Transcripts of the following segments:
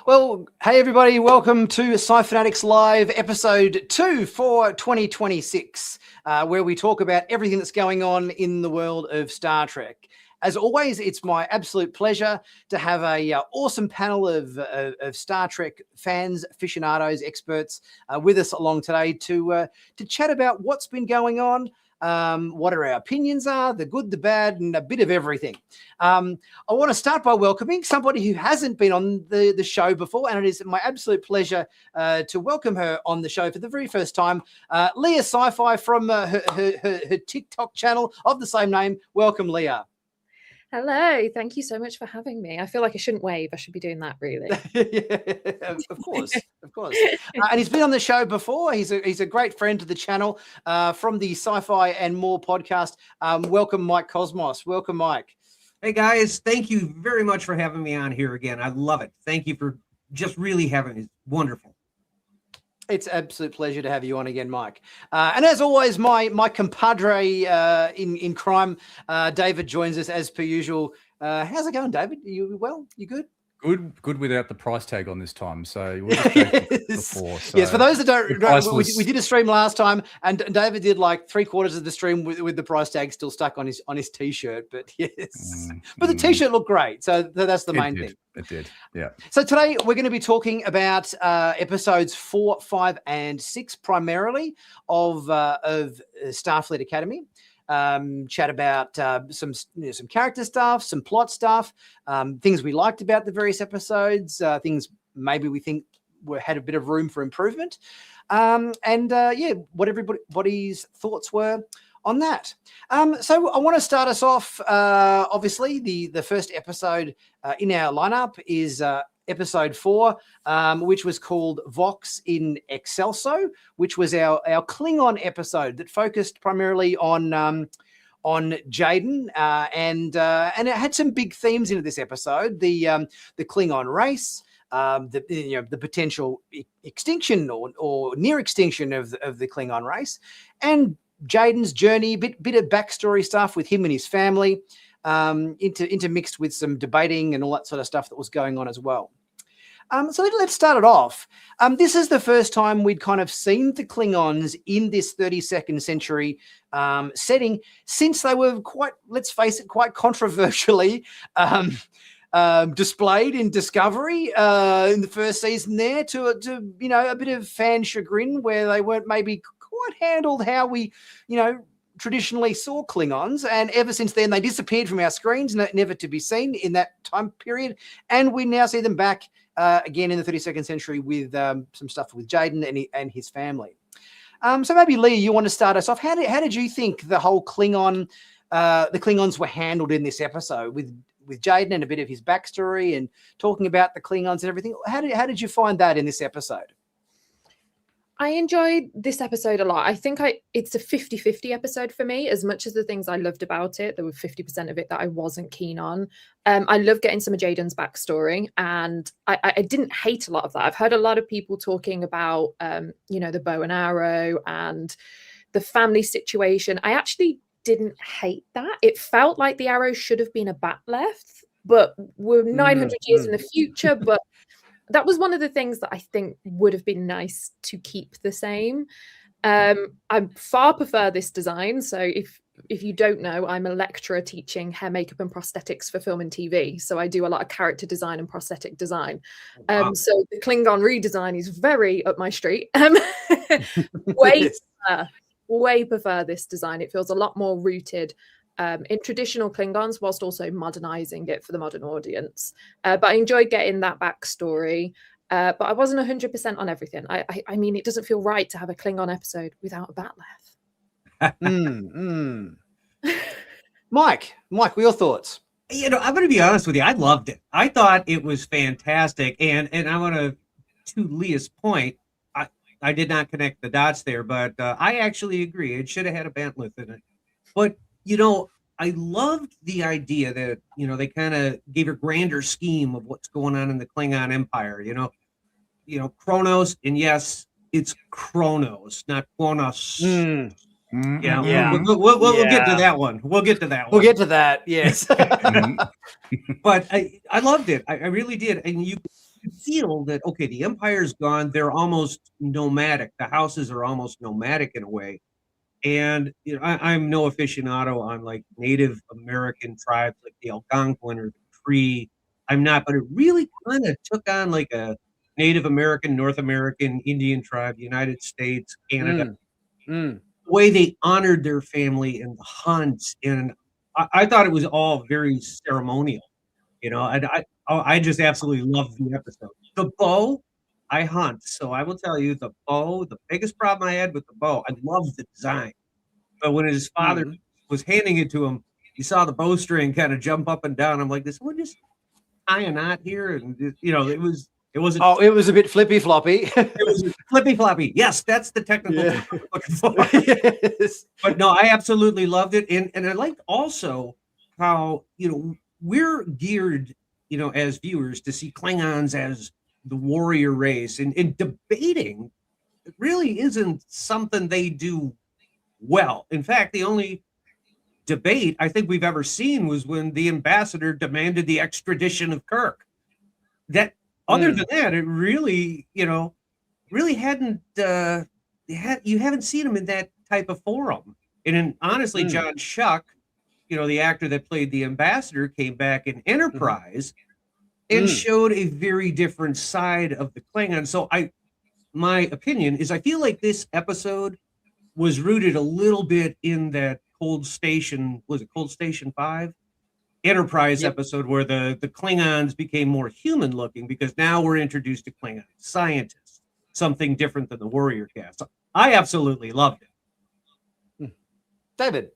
Well, hey everybody, welcome to Sci-Finatics Live Episode 2 for 2026, where we talk about everything that's going on in the world of Star Trek. As always, it's my absolute pleasure to have a awesome panel of Star Trek fans, aficionados, experts with us along today to chat about what's been going on, what our opinions are, the good, the bad, and a bit of everything. I want to start by welcoming somebody who hasn't been on the show before, and it is my absolute pleasure to welcome her on the show for the very first time, Leah Sci-Fi from her TikTok channel of the same name. Welcome, Leah. Hello, thank you so much for having me. I feel like I shouldn't wave. I should be doing that, really. Yeah, of course. And he's been on the show before. He's a great friend to the channel from the Sci-Fi and More podcast. Welcome, Mike Cosmos. Welcome, Mike. Hey, guys. Thank you very much for having me on here again. I love it. Thank you for just really having me. It's wonderful. It's an absolute pleasure to have you on again, Mike. And as always, my compadre in crime, David, joins us as per usual. How's it going, David? You well? You good? Good without the price tag on this time. So we'll just before. So yes, for those that don't, we did a stream last time, and David did like 3/4 of the stream with the price tag still stuck on his t-shirt. But yes, but the t-shirt looked great, so that's the main thing. It did, yeah. So today we're going to be talking about episodes 4, 5, and 6 primarily of Starfleet Academy. Chat about some character stuff, some plot stuff, things we liked about the various episodes, things maybe we think had a bit of room for improvement, what everybody's thoughts were on that. So I want to start us off. Obviously, the first episode in our lineup is Episode 4, which was called Vox in Excelso, which was our Klingon episode that focused primarily on Jaden, and it had some big themes in this episode: the Klingon race, the potential extinction or near extinction of the Klingon race, and Jaden's journey, bit of backstory stuff with him and his family, intermixed with some debating and all that sort of stuff that was going on as well. So let's start it off. This is the first time we'd kind of seen the Klingons in this 32nd century setting since they were quite, let's face it, quite controversially displayed in Discovery in the first season there to a bit of fan chagrin where they weren't maybe quite handled how we, traditionally saw Klingons, and ever since then they disappeared from our screens, never to be seen in that time period, and we now see them back again in the 32nd century with some stuff with Jaden and his family. So maybe Leah, you want to start us off. How did you think the whole the Klingons were handled in this episode with Jaden and a bit of his backstory and talking about the Klingons and everything? How did you find that in this episode? I enjoyed this episode a lot. I think it's a 50-50 episode for me. As much as the things I loved about it, there were 50% of it that I wasn't keen on. I love getting some of Jaden's backstory, and I didn't hate a lot of that. I've heard a lot of people talking about, the bow and arrow and the family situation. I actually didn't hate that. It felt like the arrow should have been a bat'leth, but we're 900 years in the future, but that was one of the things that I think would have been nice to keep the same. I far prefer this design. So if you don't know, I'm a lecturer teaching hair, makeup and prosthetics for film and TV. So I do a lot of character design and prosthetic design. Wow. So the Klingon redesign is very up my street. Way prefer this design. It feels a lot more rooted in traditional Klingons, whilst also modernizing it for the modern audience. But I enjoyed getting that backstory. But I wasn't 100% on everything. I mean, it doesn't feel right to have a Klingon episode without a bat'leth. Mike, what are your thoughts? I'm going to be honest with you. I loved it. I thought it was fantastic. And I want to Leah's point, I did not connect the dots there, but I actually agree. It should have had a bat'leth in it. But I loved the idea that, they kind of gave a grander scheme of what's going on in the Klingon Empire, Kronos, and yes, it's Kronos, not Kronos. Mm. Yeah. We'll get to that one. We'll get to that, yes. But I loved it. I really did. And could feel that, okay, the Empire's gone. They're almost nomadic. The houses are almost nomadic in a way. And I'm no aficionado on like Native American tribes like the Algonquin or the Cree. I'm not, but it really kind of took on like a Native American, North American, Indian tribe, United States, Canada. Mm. The way they honored their family and the hunts, and I thought it was all very ceremonial. I just absolutely loved the episode. The bow, I hunt, so I will tell you the bow. The biggest problem I had with the bow, I loved the design, but when his father was handing it to him, you saw the bowstring kind of jump up and down. I'm like, "This one just tie a knot here," and it wasn't. Oh, it was a bit flippy floppy. It was flippy floppy. Yes, that's the technical term I'm looking for. Yes. But no, I absolutely loved it, and I liked also how we're geared, as viewers to see Klingons as the warrior race, and debating it really isn't something they do well. In fact, the only debate I think we've ever seen was when the ambassador demanded the extradition of Kirk. That other than that, it really, really hadn't. You haven't seen him in that type of forum. And honestly, John Schuck, the actor that played the ambassador, came back in Enterprise and showed a very different side of the Klingon. So my opinion is, I feel like this episode was rooted a little bit in that Cold Station 5? Enterprise episode where the Klingons became more human looking, because now we're introduced to Klingon scientists, something different than the warrior cast. So I absolutely loved it. David.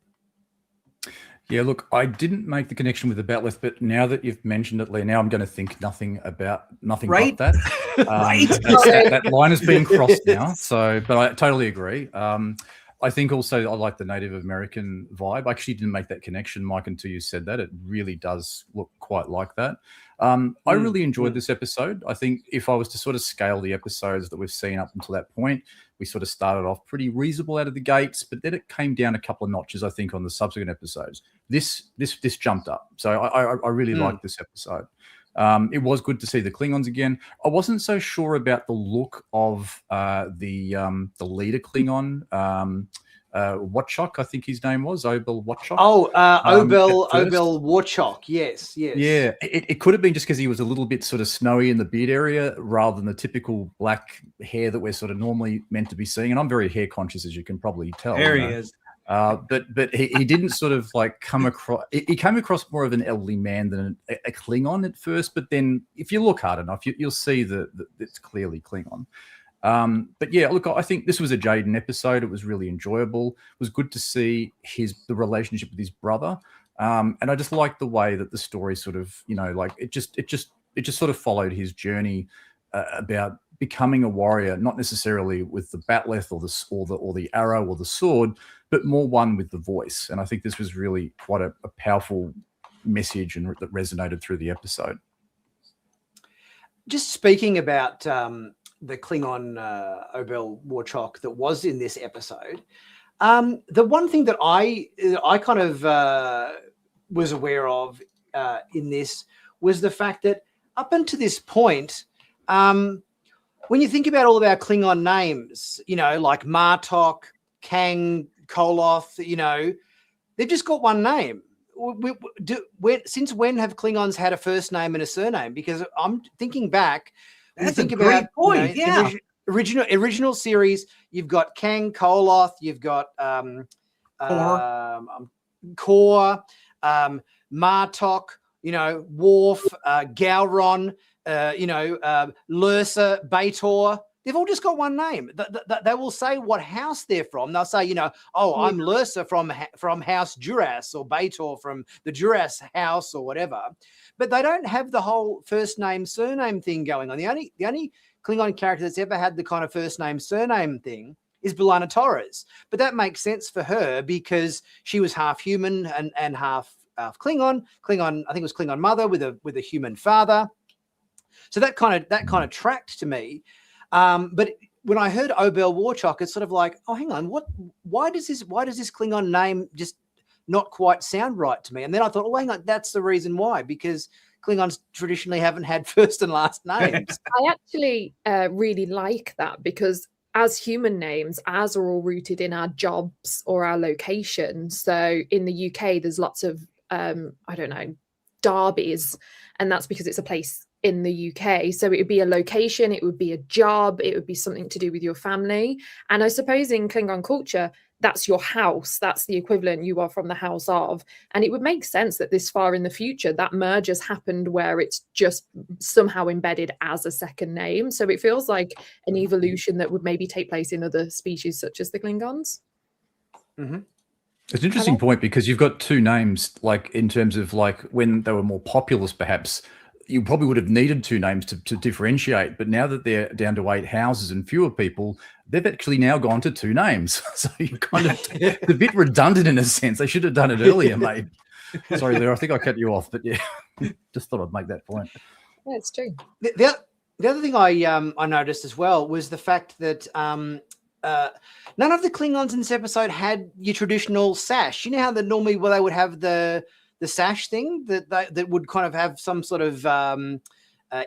Yeah, look, I didn't make the connection with the Batleth, but now that you've mentioned it, Leah, now I'm going to think nothing but that. Right. That line has been crossed now. So, but I totally agree. I think also I like the Native American vibe. I actually didn't make that connection, Mike, until you said that. It really does look quite like that. I really enjoyed this episode. I think if I was to sort of scale the episodes that we've seen up until that point, we sort of started off pretty reasonable out of the gates, but then it came down a couple of notches, I think, on the subsequent episodes. This jumped up. So I really liked this episode. It was good to see the Klingons again. I wasn't so sure about the look of the leader Klingon, Watchok, I think his name was Obel Watchok. Obel Warchok. Yes. Yeah, it could have been just because he was a little bit sort of snowy in the beard area rather than the typical black hair that we're sort of normally meant to be seeing. And I'm very hair conscious, as you can probably tell. There he is. But he didn't sort of like come across. He came across more of an elderly man than a Klingon at first. But then, if you look hard enough, you'll see that it's clearly Klingon. But yeah, look, I think this was a Jaden episode. It was really enjoyable. It was good to see the relationship with his brother. And I just liked the way that the story sort of, like it just sort of followed his journey about becoming a warrior, not necessarily with the batleth or the arrow or the sword, but more one with the voice. And I think this was really quite a powerful message and that resonated through the episode. Just speaking about the Klingon Obel Warchok that was in this episode, the one thing that I kind of was aware of in this was the fact that up until this point, when you think about all of our Klingon names, like Martok, Kang, Koloth, they've just got one name. Since when have Klingons had a first name and a surname? Because I'm thinking back. That's a great point. Original series. You've got Kang, Koloth. You've got Kor, Martok. Worf, Gowron. Lursa, Bator. They've all just got one name. They will say what house they're from. They'll say, I'm Lursa from House Duras, or Bator from the Duras house, or whatever. But they don't have the whole first name surname thing going on. The only Klingon character that's ever had the kind of first name surname thing is B'Elanna Torres. But that makes sense for her because she was half human and half Klingon. Klingon, I think it was Klingon mother with a human father. So that kind of tracked to me. But when I heard Obel Warchok, it's sort of like, oh, hang on, why does this Klingon name just not quite sound right to me. And then I thought, oh, hang on, that's the reason why, because Klingons traditionally haven't had first and last names. I actually really like that, because as human names, ours are all rooted in our jobs or our location. So in the UK, there's lots of, I don't know, Derbies, and that's because it's a place in the UK. So it would be a location, it would be a job, it would be something to do with your family. And I suppose in Klingon culture, that's your house. That's the equivalent. You are from the house of. And it would make sense that this far in the future, that merge has happened where it's just somehow embedded as a second name. So it feels like an evolution that would maybe take place in other species such as the Klingons. Mm-hmm. It's an interesting point, because you've got two names, like in terms of like when they were more populous, perhaps you probably would have needed two names to differentiate. But now that they're down to 8 houses and fewer people, they've actually now gone to 2 names. So you kind of, it's a bit redundant in a sense. They should have done it earlier, mate. Sorry, Leah, I think I cut you off, but yeah, just thought I'd make that point. Yeah, it's true. The other thing I noticed as well was the fact that none of the Klingons in this episode had your traditional sash. You know how normally they would have the sash thing that would kind of have some sort of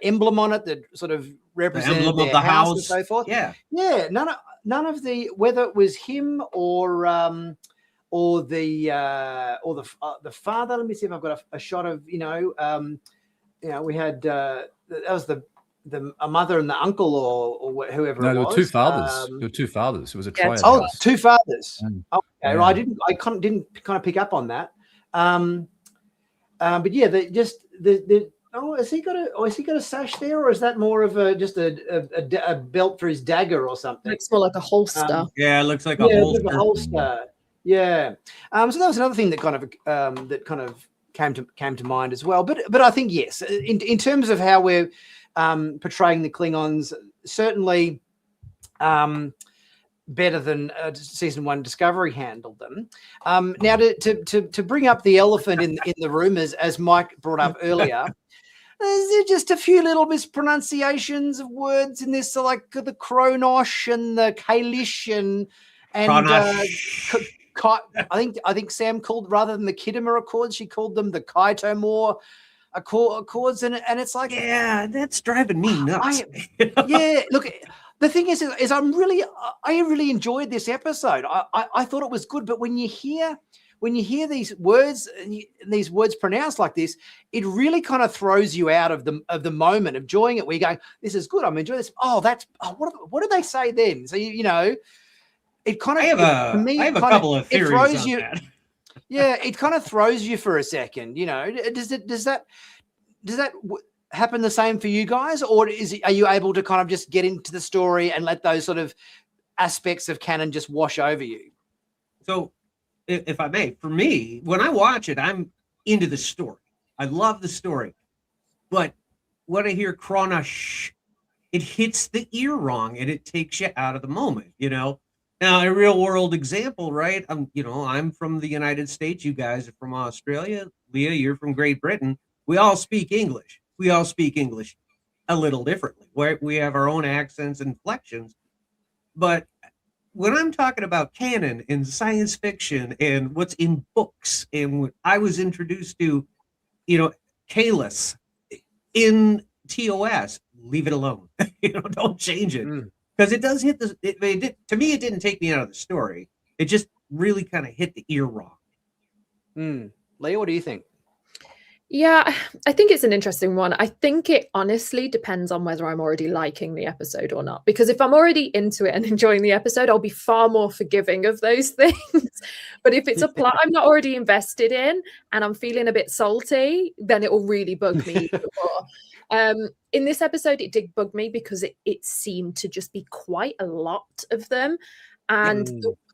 emblem on it that sort of represented emblem their of the house house and so forth. Yeah. None of the, whether it was him or the father. Let me see if I've got a shot of we had that was a mother and the uncle or whoever. No, it there was. were 2 fathers. There were 2 fathers. It was a triad. Oh, house. 2 fathers. Okay, Yeah. well, I didn't kind of pick up on that. But yeah, has he got a sash there, or is that more of just a belt for his dagger or something? It's more like a holster. Yeah, it looks like a holster. Like a holster. Yeah. So that was another thing that kind of came to mind as well. But I think yes, in terms of how we're portraying the Klingons, certainly better than season 1 Discovery handled them. Now to bring up the elephant in the room, as Mike brought up earlier, there's just a few little mispronunciations of words in this, so like the Kronosh and the Kalish and I think Sam called, rather than the Khitomer Accords, she called them the Kaito More Accords, and it's like, yeah, that's driving me nuts. Yeah, look. The thing is I really enjoyed this episode. I thought it was good, but when you hear these words and these words pronounced like this, it really kind of throws you out of the moment of enjoying it. Where you go, "This is good. I'm enjoying this." What did they say then? So it kind of I have a couple of theories on that. Yeah, it kind of throws you for a second. Does that happen the same for you guys, or are you able to kind of just get into the story and let those sort of aspects of canon just wash over you? So, if I may, for me, when I watch it, I'm into the story. I love the story, but when I hear Kronosh, it hits the ear wrong and it takes you out of the moment. Now, a real world example, right? I'm from the United States. You guys are from Australia. Leah, you're from Great Britain. We all speak English. We all speak English a little differently. We have our own accents and inflections. But when I'm talking about canon and science fiction and what's in books, and when I was introduced to, Kalis in TOS, leave it alone. Don't change it. Because it does hit to me, it didn't take me out of the story. It just really kind of hit the ear wrong. Leah, what do you think? Yeah, I think it's an interesting one. I think it honestly depends on whether I'm already liking the episode or not. Because if I'm already into it and enjoying the episode, I'll be far more forgiving of those things. But if it's a plot I'm not already invested in and I'm feeling a bit salty, then it will really bug me even more. In this episode, it did bug me because it seemed to just be quite a lot of them. And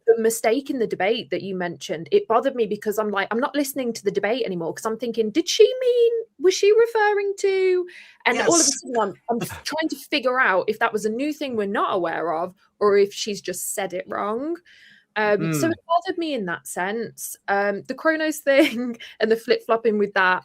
the mistake in the debate that you mentioned, it bothered me because I'm not listening to the debate anymore, because I'm thinking, was she referring to? And all of a sudden I'm trying to figure out if that was a new thing we're not aware of, or if she's just said it wrong. So it bothered me in that sense. The Kronos thing and the flip-flopping with that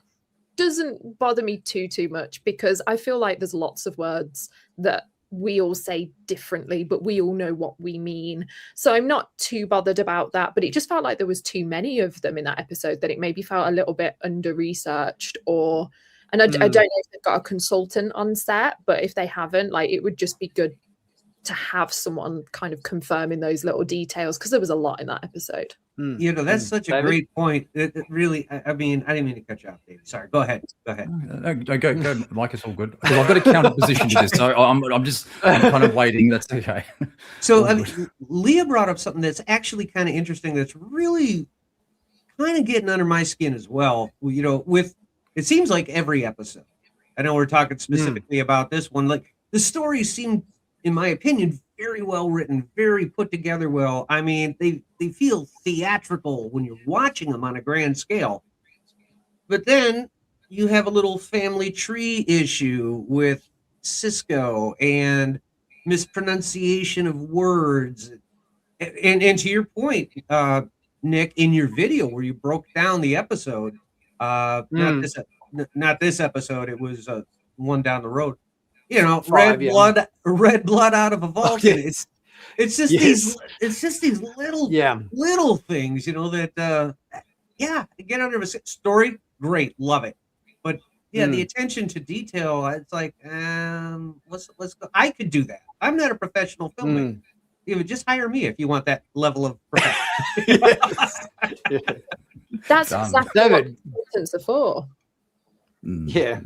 doesn't bother me too much, because I feel like there's lots of words that we all say differently, but we all know what we mean. So I'm not too bothered about that, but it just felt like there was too many of them in that episode, that it maybe felt a little bit under-researched, and I don't know if they've got a consultant on set, but if they haven't, like, it would just be good to have someone kind of confirming those little details, because there was a lot in that episode. You know, that's such a great point. It really, I mean, I didn't mean to cut you off, David. Sorry. Go ahead. No, go, Mike. It's all good. Because I've got a counter position to this, so I'm kind of waiting. That's okay. So, I mean, Leah brought up something that's actually kind of interesting. That's really kind of getting under my skin as well. You know, with it seems like every episode. I know we're talking specifically about this one. Like, the stories seem, in my opinion, very well written, very put together well. I mean, they feel theatrical when you're watching them on a grand scale. But then you have a little family tree issue with Cisco and mispronunciation of words. And to your point, Nick, in your video where you broke down the episode, not this episode, it was one down the road. You know, red blood out of a vault. Oh, yes. It's just these little things, you know, that get under a story, great, love it. But the attention to detail, it's like, let's go. I could do that. I'm not a professional filmmaker. You would just hire me if you want that level of perfection. That's exactly what consultants are for. Yeah.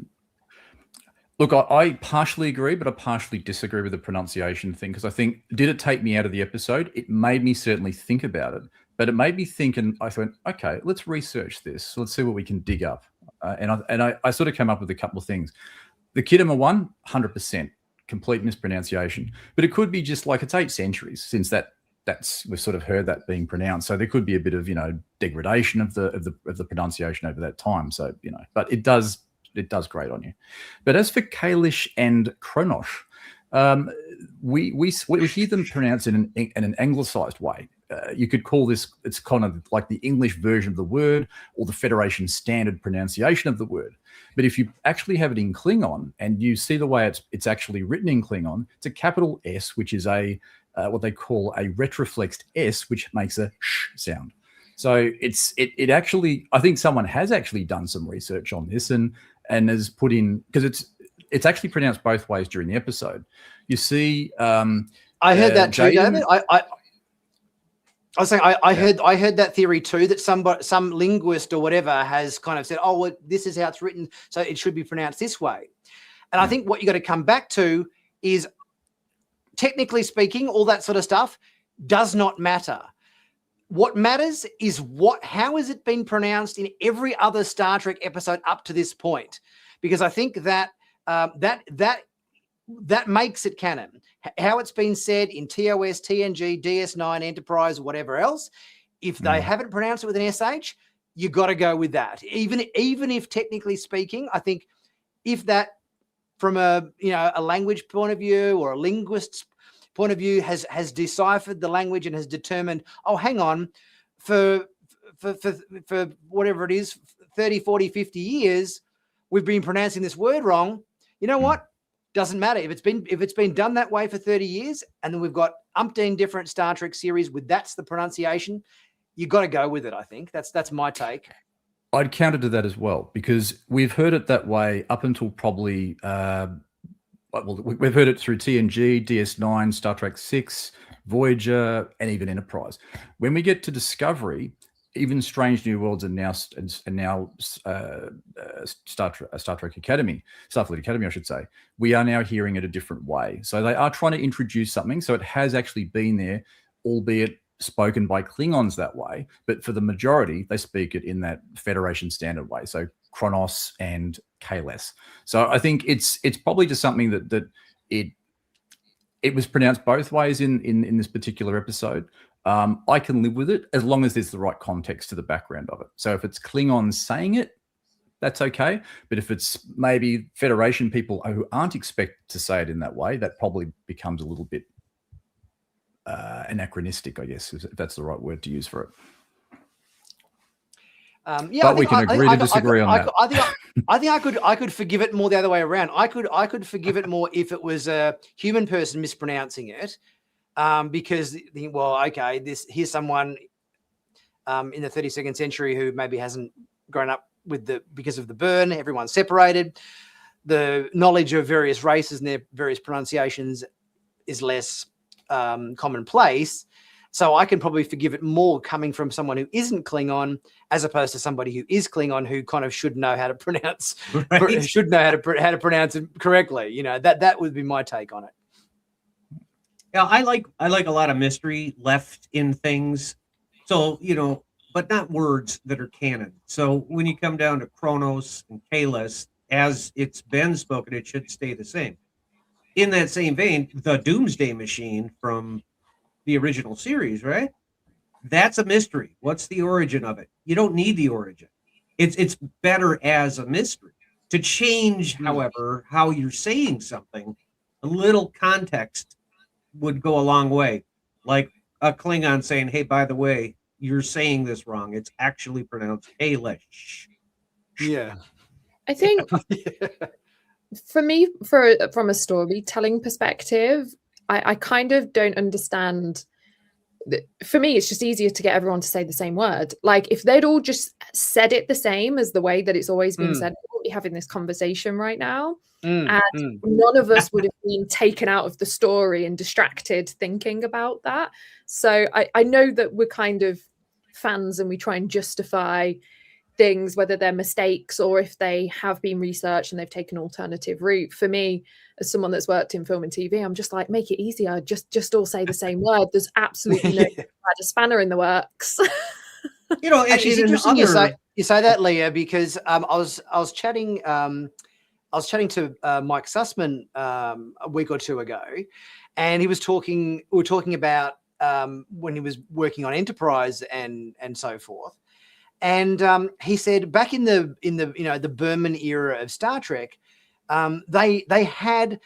Look, I partially agree, but I partially disagree with the pronunciation thing, because I think, did it take me out of the episode? It made me certainly think about it, but it made me think, and I thought, okay, let's research this. Let's see what we can dig up. And I sort of came up with a couple of things. The Kidama one, 100%, complete mispronunciation. But it could be just like, it's 8 centuries since we've sort of heard that being pronounced. So there could be a bit of, you know, degradation of the pronunciation over that time. So, you know, but it does grate on you. But as for Kalish and Kronosh, we hear them pronounced in an anglicized way. You could call this, it's kind of like the English version of the word, or the Federation standard pronunciation of the word. But if you actually have it in Klingon and you see the way it's actually written in Klingon, it's a capital S, which is what they call a retroflexed S, which makes a sh sound. So it actually, I think someone has actually done some research on this and has put in, because it's actually pronounced both ways during the episode. You see, I heard that too, Jaden, David. I was saying I heard that theory too, that some linguist or whatever has kind of said, oh, well, this is how it's written, so it should be pronounced this way. And I think what you got to come back to is, technically speaking, all that sort of stuff does not matter. What matters is how has it been pronounced in every other Star Trek episode up to this point? Because I think that that makes it canon. How it's been said in TOS, TNG, DS9, Enterprise, whatever else. If they haven't pronounced it with an SH, you got to go with that. Even if technically speaking, I think if that, from a language point of view or a linguist's point of view, has deciphered the language and has determined, oh, hang on, for whatever it is, 30, 40, 50 years, we've been pronouncing this word wrong. You know what? Doesn't matter. If it's been done that way for 30 years, and then we've got umpteen different Star Trek series with that's the pronunciation, you got to go with it, I think. That's my take. I'd counter to that as well, because we've heard it that way up until probably we've heard it through TNG, DS9, Star Trek 6, Voyager, and even Enterprise. When we get to Discovery, even Strange New Worlds and now Starfleet Academy, I should say, we are now hearing it a different way. So they are trying to introduce something. So it has actually been there, albeit spoken by Klingons that way. But for the majority, they speak it in that Federation standard way. So Kronos and Kalis. So I think it's probably just something that it was pronounced both ways in this particular episode. I can live with it as long as there's the right context to the background of it. So if it's Klingons saying it, that's okay. But if it's maybe Federation people who aren't expected to say it in that way, that probably becomes a little bit anachronistic, I guess, if that's the right word to use for it. But we can agree to disagree on that. I think I could forgive it more the other way around. I could forgive it more if it was a human person mispronouncing it, because here's someone in the 32nd century who maybe hasn't grown up because of the burn. Everyone's separated. The knowledge of various races and their various pronunciations is less commonplace. So I can probably forgive it more coming from someone who isn't Klingon, as opposed to somebody who is Klingon, who kind of should know how to pronounce, Right. should know how to pronounce it correctly. You know, that would be my take on it. Yeah, I like a lot of mystery left in things. So, but not words that are canon. So when you come down to Kronos and Kalis, as it's been spoken, it should stay the same. In that same vein, the Doomsday Machine from the original series, right? That's a mystery. What's the origin of it? You don't need the origin. It's better as a mystery. To change, however, how you're saying something, a little context would go a long way. Like a Klingon saying, hey, by the way, you're saying this wrong. It's actually pronounced Kalish. Yeah. I think for me, from a storytelling perspective, I kind of don't understand. For me, it's just easier to get everyone to say the same word. Like if they'd all just said it the same as the way that it's always been said, we wouldn't be having this conversation right now. And none of us would have been taken out of the story and distracted thinking about that. So I know that we're kind of fans and we try and justify things, whether they're mistakes or if they have been researched and they've taken an alternative route. For me, as someone that's worked in film and TV, I'm just like, make it easier. Just all say the same word. There's absolutely no a spanner in the works. Actually, it's interesting you say that, Leah, because I was chatting to Mike Sussman a week or two ago, and we were talking about when he was working on Enterprise and so forth. And he said back in the Berman era of Star Trek, they had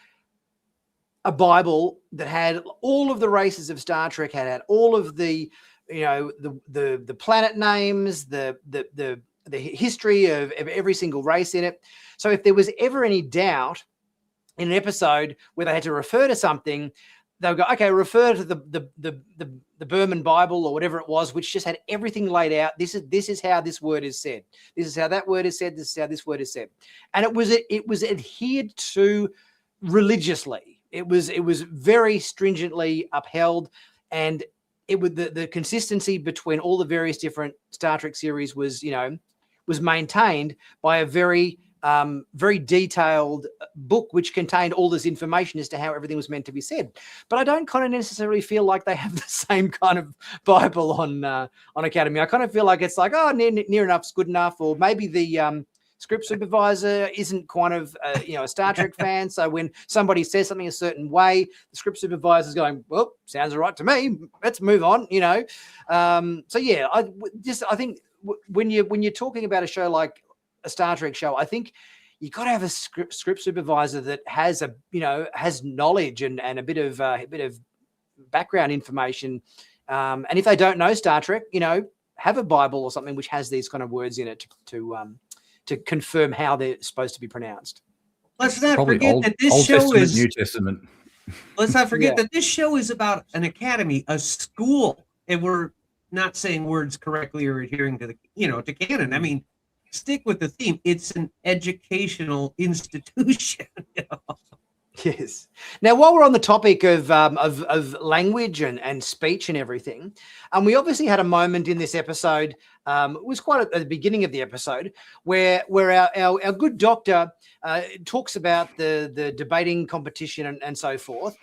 a Bible that had all of the races of Star Trek, had all of the the planet names, the history of every single race in it. So if there was ever any doubt in an episode where they had to refer to something, they'll go, okay, refer to the Berman Bible or whatever it was, which just had everything laid out. This is how this word is said. This is how that word is said. This is how this word is said. And it was adhered to religiously. It was very stringently upheld, and it would the consistency between all the various different Star Trek series was maintained by a very detailed book which contained all this information as to how everything was meant to be said. But I don't kind of necessarily feel like they have the same kind of Bible on Academy. I kind of feel like it's like, oh, near enough's good enough, or maybe the script supervisor isn't kind of a Star Trek fan. So when somebody says something a certain way, the script supervisor is going, well, sounds all right to me. Let's move on. So yeah, I think when you're talking about a show like a Star Trek show, I think you got to have a script supervisor that has has knowledge and a bit of background information. And if they don't know Star Trek, have a Bible or something which has these kind of words in it to confirm how they're supposed to be pronounced. Let's not forget that this Old show Testament, is New Testament. Let's not forget that this show is about an academy, a school, and we're not saying words correctly or adhering to to canon. I mean, stick with the theme. It's an educational institution. Yes. Now, while we're on the topic of language and speech and everything, we obviously had a moment in this episode. It was quite at the beginning of the episode where our good doctor talks about the debating competition and so forth,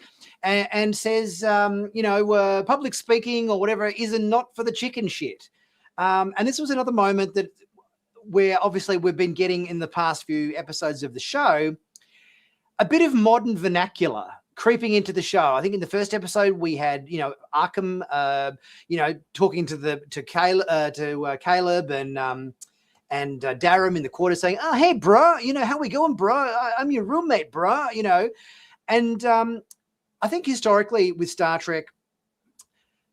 and says, public speaking or whatever is not for the chicken shit. And this was another moment where obviously we've been getting in the past few episodes of the show a bit of modern vernacular creeping into the show. I think in the first episode we had, Arkham, talking to Caleb and Darum in the quarter saying, "Oh, hey, bro, how we going, bro? I'm your roommate, bro." And I think historically with Star Trek,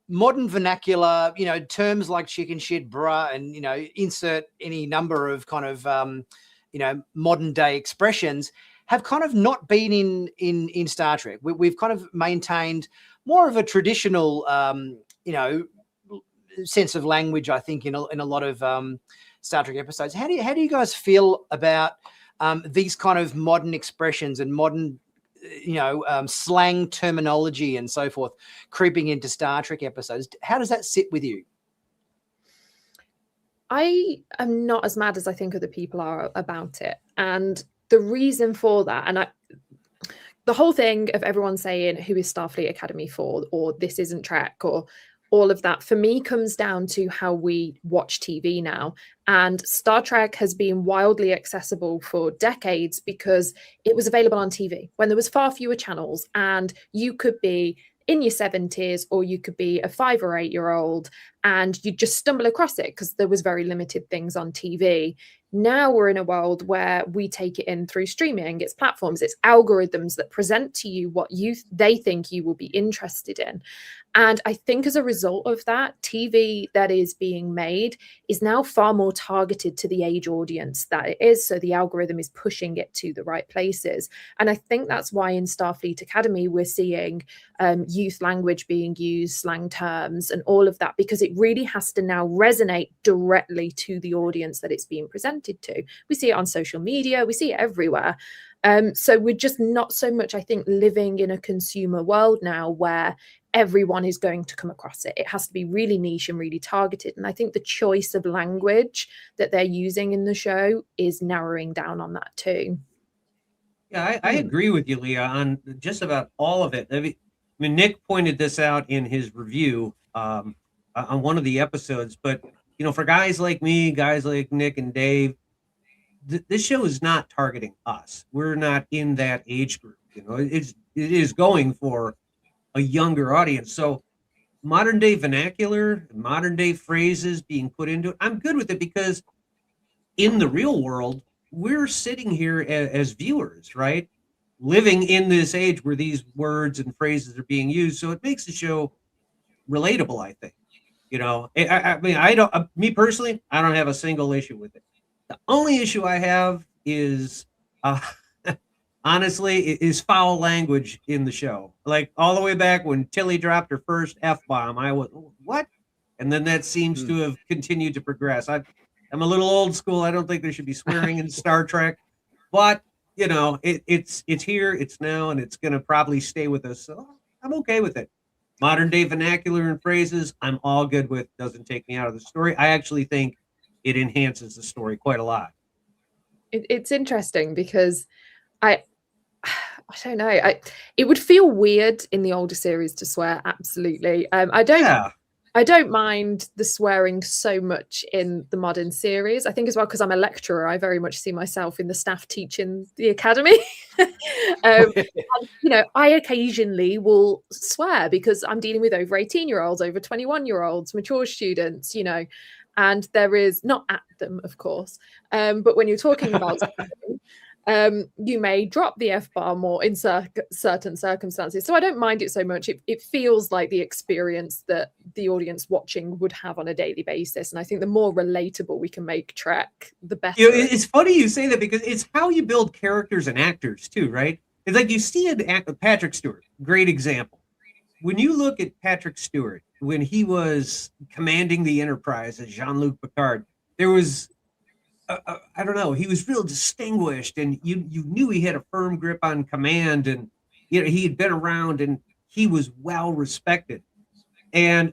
modern vernacular, terms like chicken shit, bruh, and insert any number of kind of modern day expressions have kind of not been in Star Trek. We've kind of maintained more of a traditional, sense of language, I think, in a lot of Star Trek episodes. How do you guys feel about these kind of modern expressions and modern, slang terminology and so forth creeping into Star Trek episodes? How does that sit with you? I am not as mad as I think other people are about it. And the reason for that, and the whole thing of everyone saying, who is Starfleet Academy for, or this isn't Trek, or all of that, for me, comes down to how we watch TV now. And Star Trek has been wildly accessible for decades because it was available on TV when there was far fewer channels, and you could be in your 70s or you could be a 5 or 8 year old and you just stumble across it because there was very limited things on TV. Now we're in a world where we take it in through streaming. It's platforms, it's algorithms that present to you what they think you will be interested in. And I think as a result of that, TV that is being made is now far more targeted to the age audience that it is. So the algorithm is pushing it to the right places. And I think that's why in Starfleet Academy, we're seeing youth language being used, slang terms, and all of that, because it really has to now resonate directly to the audience that it's being presented to. We see it on social media, we see it everywhere. So we're just not so much, I think, living in a consumer world now where everyone is going to come across it. It has to be really niche and really targeted. And I think the choice of language that they're using in the show is narrowing down on that too. Yeah, I agree with you, Leah, on just about all of it. I mean, Nick pointed this out in his review on one of the episodes, but for guys like me, guys like Nick and Dave, this show is not targeting us. We're not in that age group. It is going for a younger audience. So modern day vernacular, modern day phrases being put into it, I'm good with it, because in the real world, we're sitting here as viewers, right? Living in this age where these words and phrases are being used. So it makes the show relatable, I think. I mean, me personally, I don't have a single issue with it. The only issue I have is, honestly, is foul language in the show. Like all the way back when Tilly dropped her first F-bomb, I was, what? And then that seems to have continued to progress. I'm a little old school. I don't think there should be swearing in Star Trek, but it's here, it's now, and it's going to probably stay with us. So I'm okay with it. Modern day vernacular and phrases, I'm all good with. Doesn't take me out of the story. I actually think it enhances the story quite a lot. It's interesting because I don't know. It would feel weird in the older series to swear. Absolutely. I don't mind the swearing so much in the modern series. I think as well, because I'm a lecturer, I very much see myself in the staff teaching the academy. I occasionally will swear because I'm dealing with over 18-year-olds, over 21-year-olds, mature students, and there is not at them, of course. But when you're talking about you may drop the F-bomb or in certain circumstances. So I don't mind it so much. It feels like the experience that the audience watching would have on a daily basis. And I think the more relatable we can make Trek, the better. It's funny you say that, because it's how you build characters and actors too, right? It's like you see Patrick Stewart, great example. When you look at Patrick Stewart, when he was commanding the Enterprise as Jean-Luc Picard, there was... I don't know. He was real distinguished, and you knew he had a firm grip on command, and he had been around, and he was well respected. And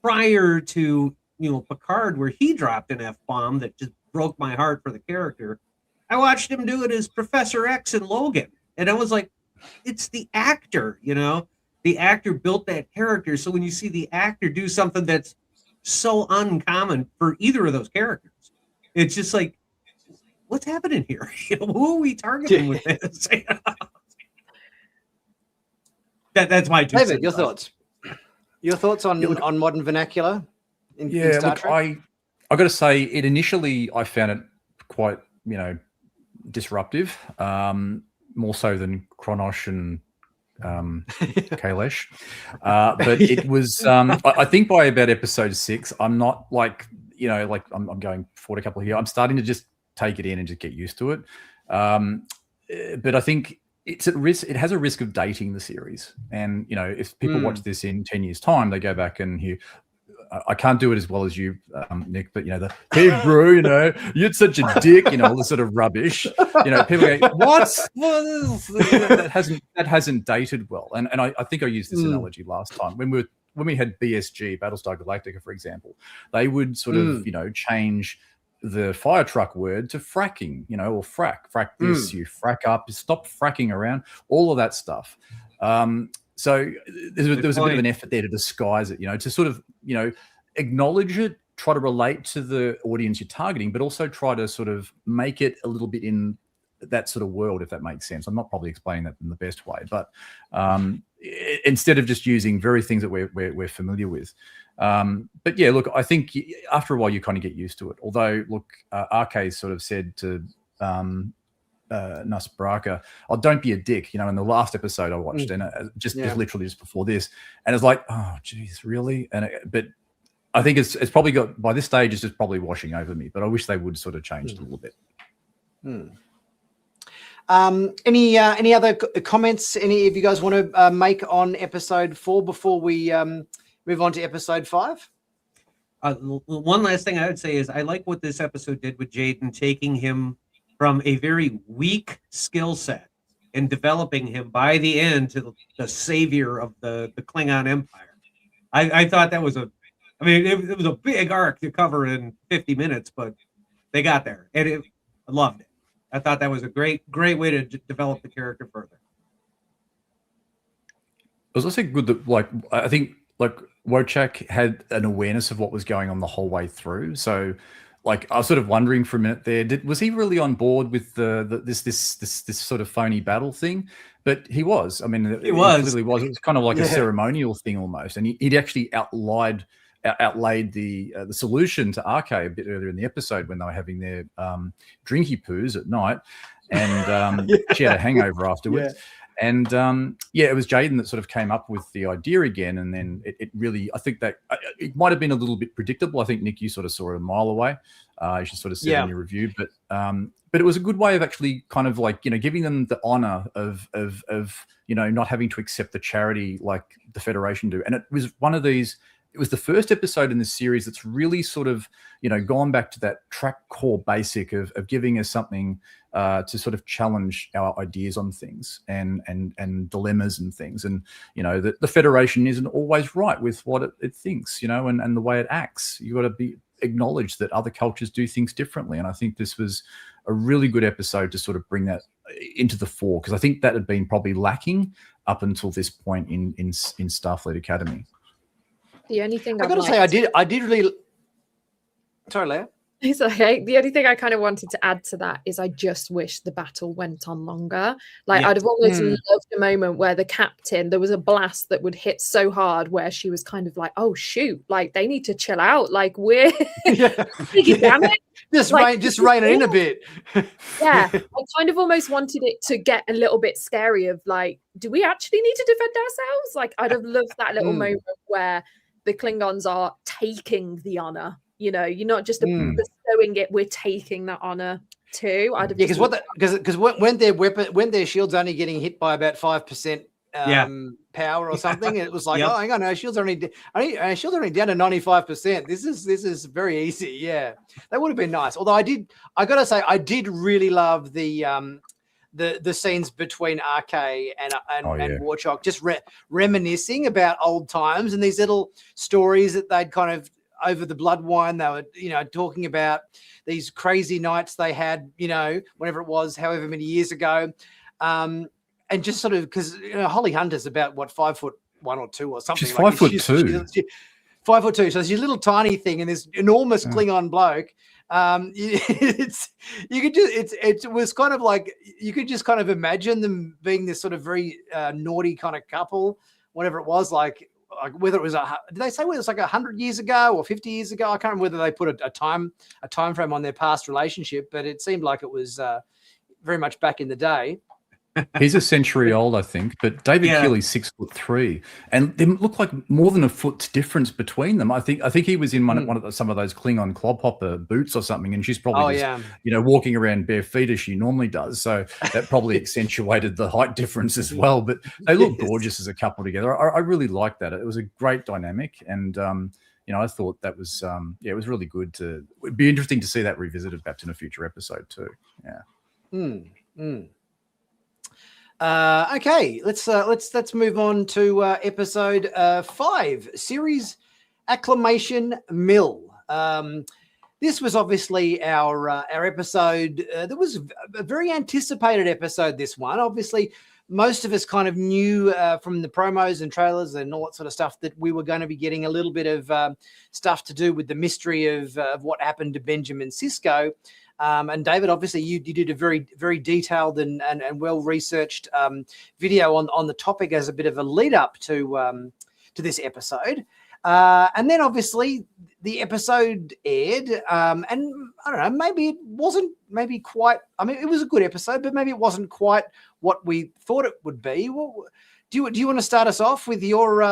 prior to Picard, where he dropped an F-bomb that just broke my heart for the character, I watched him do it as Professor X in Logan, and I was like, it's the actor. The actor built that character. So when you see the actor do something that's so uncommon for either of those characters, it's just like, what's happening here? Who are we targeting with this? That's my two David, your thoughts? Your thoughts on modern vernacular in Star Trek? I got to say, initially I found it quite disruptive, more so than Kronosh and Kailash. But it was, I think by about episode 6, I'm not like, I'm going forward a couple here. I'm starting to just take it in and just get used to it. But I think it's at risk. It has a risk of dating the series. And, if people watch this in 10 years' time, they go back and hear, I can't do it as well as you, Nick, but, hey, bro, you're such a dick, all this sort of rubbish. People go, what? That hasn't dated well. And I think I used this analogy last time. When we had BSG, Battlestar Galactica, for example, they would sort of, change the fire truck word to fracking, or frack this, you frack up, stop fracking around, all of that stuff. So there was a bit of an effort there to disguise it, to sort of, acknowledge it, try to relate to the audience you're targeting, but also try to sort of make it a little bit in that sort of world, if that makes sense. I'm not probably explaining that in the best way, but instead of just using very things that we're familiar with. But yeah, look, I think after a while you kind of get used to it. Although, look, RK sort of said to Nas Baraka, "Oh, don't be a dick," in the last episode I watched, and just literally just before this, and it's like, oh, geez, really? But I think it's probably got, by this stage, it's just probably washing over me. But I wish they would sort of change it a little bit. Any other comments? Any of you guys want to make on episode 4 before we move on to episode 5? One last thing I would say is I like what this episode did with Jaden, taking him from a very weak skill set and developing him by the end to the savior of the Klingon Empire. I thought that was it was a big arc to cover in 50 minutes, but they got there, and I loved it. I thought that was a great way to develop the character further. It was also good that, I think, Wojciech had an awareness of what was going on the whole way through. So, I was sort of wondering for a minute there, was he really on board with this sort of phony battle thing? But he was. I mean, he clearly was. It was kind of like a ceremonial thing almost, and he'd actually outlaid the solution to RK a bit earlier in the episode when they were having their drinky poos at night, and she had a hangover afterwards. And it was Jaden that sort of came up with the idea again, and then it really, I think that it might have been a little bit predictable. I think, Nick, you sort of saw it a mile away. You should sort of said in your review, but it was a good way of actually kind of giving them the honor of not having to accept the charity like the Federation do. And it was one of these. It was the first episode in this series that's really sort of, gone back to that track core basic of giving us something to sort of challenge our ideas on things and dilemmas and things. And, that the Federation isn't always right with what it thinks, and the way it acts. You've got to acknowledge that other cultures do things differently. And I think this was a really good episode to sort of bring that into the fore, because I think that had been probably lacking up until this point in Starfleet Academy. The only thing I got to say, I did really. Sorry, Leah. It's okay. The only thing I kind of wanted to add to that is I just wish the battle went on longer. I'd have almost loved a moment where the captain, there was a blast that would hit so hard where she was kind of like, oh, shoot, they need to chill out. We're damn it. Just rein it in a bit. I kind of almost wanted it to get a little bit scary of do we actually need to defend ourselves? I'd have loved that little moment where the Klingons are taking the honor. You're not just bestowing it; we're taking that honor too. Because when their shield's only getting hit by about 5% power or something, it was like, oh, hang on, our shield's only down to 95%. This is very easy. Yeah, that would have been nice. Although I got to say, I did really love the scenes between RK and Wojciech, just reminiscing about old times and these little stories that they'd kind of over the blood wine. They were, talking about these crazy nights they had, whenever it was, however many years ago. And just sort of, because Holly Hunter's about 5'1" or 2 or something. She's 5'2". She's 5'2". So she's a little tiny thing, and this enormous Klingon bloke. It was kind of like you could just kind of imagine them being this sort of very naughty kind of couple, whatever it was, whether it was did they say whether it's 100 years ago or 50 years ago? I can't remember whether they put a time frame on their past relationship, but it seemed like it was very much back in the day. He's a century old, I think, but David Yeah. Keely's 6'3", and they look like more than a foot's difference between them. I think he was in one of some of those Klingon clodhopper boots or something, and she's probably walking around bare feet as she normally does. So that probably accentuated the height difference as well. But they look gorgeous as a couple together. I really liked that. It was a great dynamic, and I thought that was it was really good. It'd be interesting to see that revisited perhaps in a future episode too. Yeah. Okay, let's move on to episode 5, series Acclamation Mill. This was obviously our episode. That was a very anticipated episode. This one, obviously, most of us kind of knew from the promos and trailers and all that sort of stuff that we were going to be getting a little bit of stuff to do with the mystery of what happened to Benjamin Sisko. And David, obviously, you did a very, very detailed and well-researched video on the topic as a bit of a lead-up to this episode. And then, obviously, the episode aired, and I don't know, maybe it wasn't quite. I mean, it was a good episode, but maybe it wasn't quite what we thought it would be. Well, do you want to start us off with your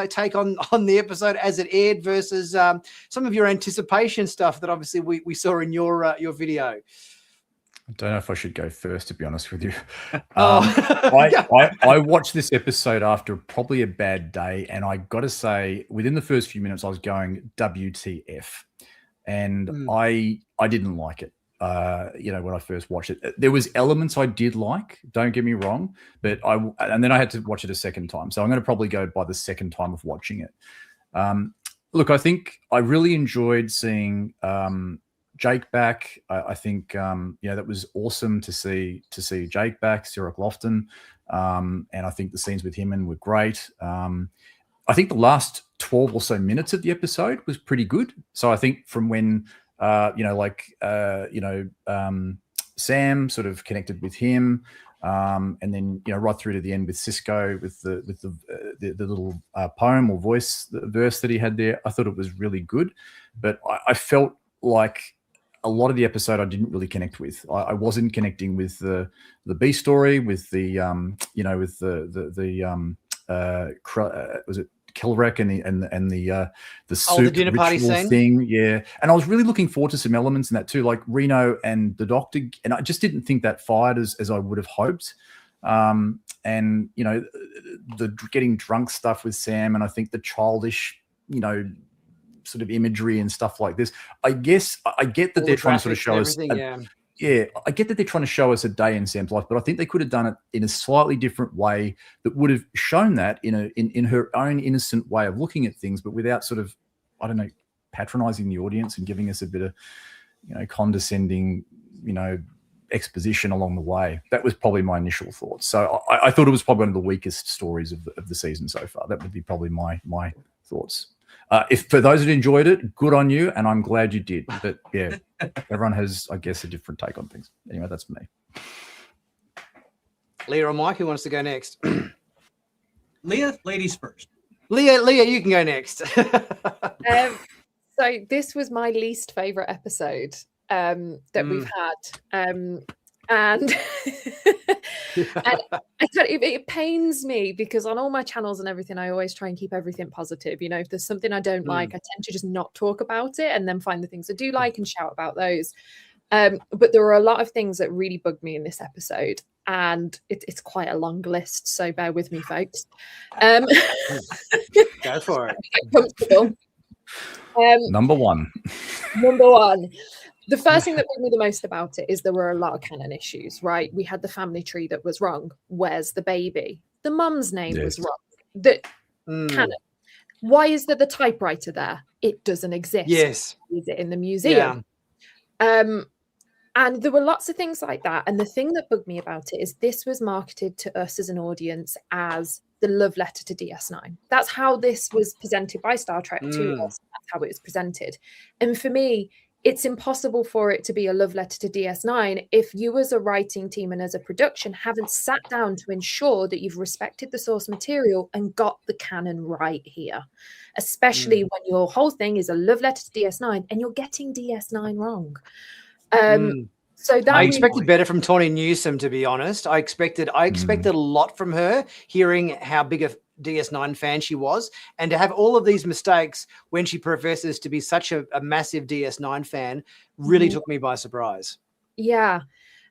take on the episode as it aired versus some of your anticipation stuff that obviously we saw in your video? I don't know if I should go first, to be honest with you. Yeah. I watched this episode after probably a bad day, and I got to say, within the first few minutes, I was going WTF, and I didn't like it. When I first watched it, there was elements I did like, don't get me wrong, but then I had to watch it a second time. So I'm going to probably go by the second time of watching it. Look, I think I really enjoyed seeing Jake back. I think that was awesome to see Jake back, Cyril Lofton, and I think the scenes with him were great. I think the last 12 or so minutes of the episode was pretty good. So I think from when Sam sort of connected with him, and then right through to the end with Sisko with the little poem or verse that he had there. I thought it was really good, but I felt like a lot of the episode I didn't really connect with. I wasn't connecting with the B story, with the was it Kilrek and the soup the dinner party ritual scene thing, yeah. And I was really looking forward to some elements in that too, like Reno and the Doctor, and I just didn't think that fired as I would have hoped. And the getting drunk stuff with Sam, and I think the childish, sort of imagery and stuff like this. I guess I get that they're trying to sort of show us. I get that they're trying to show us a day in Sam's life, but I think they could have done it in a slightly different way that would have shown that in her own innocent way of looking at things, but without sort of, I don't know, patronizing the audience and giving us a bit of, condescending, exposition along the way. That was probably my initial thoughts. So I thought it was probably one of the weakest stories of the season so far. That would be probably my thoughts. If for those that enjoyed it, good on you, and I'm glad you did. But yeah, everyone has, I guess, a different take on things. Anyway, that's me. Leah or Mike, who wants to go next? Leah, ladies first. Leah, you can go next. So this was my least favorite episode that we've had. And it pains me because on all my channels and everything, I always try and keep everything positive. If there's something I don't like, I tend to just not talk about it and then find the things I do like and shout about those. But there were a lot of things that really bugged me in this episode, and it's quite a long list, so bear with me, folks. Go for it. Comfortable. Number one. The first thing that bugged me the most about it is there were a lot of canon issues, right? We had the family tree that was wrong. Where's the baby? The mum's name was wrong. The canon. Why is there the typewriter there? It doesn't exist. Yes. Is it in the museum? Yeah. And there were lots of things like that. And the thing that bugged me about it is this was marketed to us as an audience as the love letter to DS9. That's how this was presented by Star Trek to us. That's how it was presented. And for me, it's impossible for it to be a love letter to DS9 if you as a writing team and as a production haven't sat down to ensure that you've respected the source material and got the canon right here, especially when your whole thing is a love letter to DS9 and you're getting DS9 wrong. So that I really- expected better from Tawny Newsome, to be honest. I expected a lot from her, hearing how big a DS9 fan she was, and to have all of these mistakes when she professes to be such a massive DS9 fan really took me by surprise. Yeah.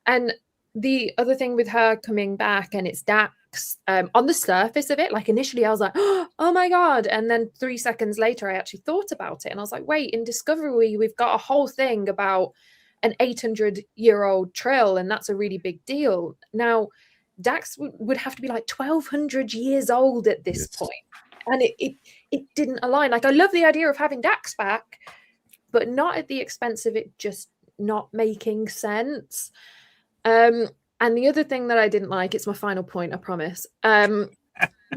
And the other thing with her coming back, and it's Dax, on the surface of it, like initially I was like, oh my God. And then 3 seconds later, I actually thought about it. And I was like, wait, in Discovery, we've got a whole thing about an 800-year-old trill, and that's a really big deal. Now, Dax would have to be like 1,200 years old at this point. And it didn't align. Like, I love the idea of having Dax back, but not at the expense of it just not making sense. And the other thing that I didn't like, it's my final point, I promise,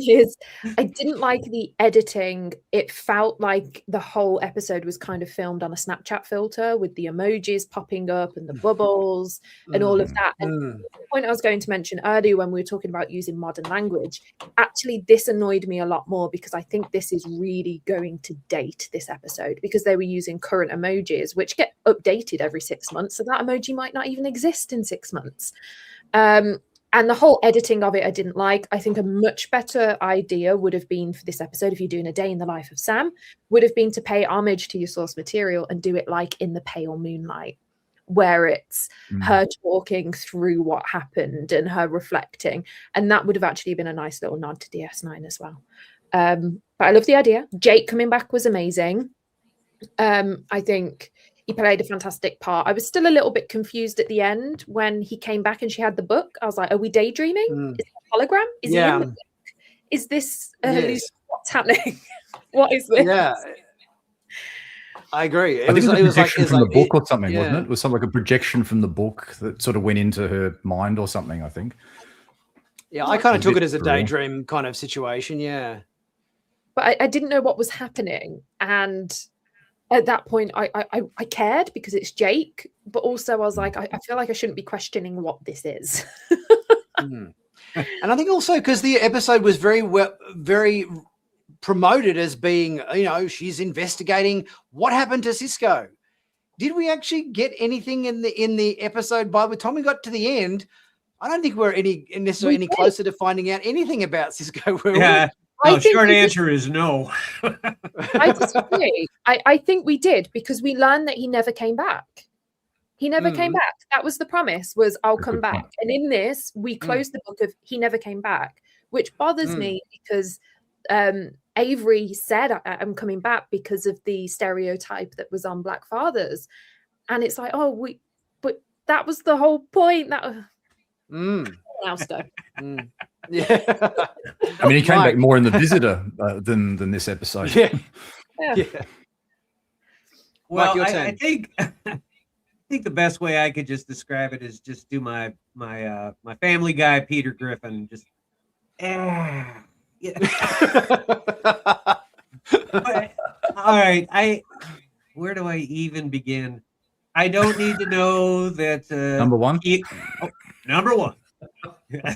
is I didn't like the editing. It felt like the whole episode was kind of filmed on a Snapchat filter with the emojis popping up and the bubbles and all of that. And the point I was going to mention earlier when we were talking about using modern language, actually this annoyed me a lot more, because I think this is really going to date this episode, because they were using current emojis which get updated every 6 months, so that emoji might not even exist in 6 months. And the whole editing of it I didn't like. I think a much better idea would have been for this episode, if you're doing a day in the life of Sam, would have been to pay homage to your source material and do it like in The Pale Moonlight, where it's her talking through what happened and her reflecting. And that would have actually been a nice little nod to DS9 as well. But I love the idea. Jake coming back was amazing. I think he played a fantastic part. I was still a little bit confused at the end when he came back and she had the book. I was like, are we daydreaming? Is it a hologram? Is he in the book? Is this hallucination? What's happening? What is this? Yeah, I agree. I think it was a projection from the book or something, yeah. wasn't it? It was something like a projection from the book that sort of went into her mind or something, I think. Yeah, I kind of took it as a surreal. daydream kind of situation, yeah. But I didn't know what was happening. And at that point, I cared because it's Jake, but also I was like, I feel like I shouldn't be questioning what this is. And I think also because the episode was very promoted as being, you know, she's investigating what happened to Cisco. Did we actually get anything in the episode? By the time we got to the end, I don't think we're necessarily any closer to finding out anything about Cisco. Yeah. No, short answer is no. I disagree. I think we did, because we learned that he never came back. He never came back. That was the promise, was I'll come back. And in this, we closed the book of he never came back, which bothers me because Avery said I'm coming back because of the stereotype that was on Black fathers. And it's like, but that was the whole point. That now stuff. Yeah. I mean, he came back more in The Visitor than this episode. Yeah. Well, Mike, I think the best way I could just describe it is just do my Family Guy Peter Griffin, just yeah. But, all right, where do I even begin? I don't need to know that Number one. Number one.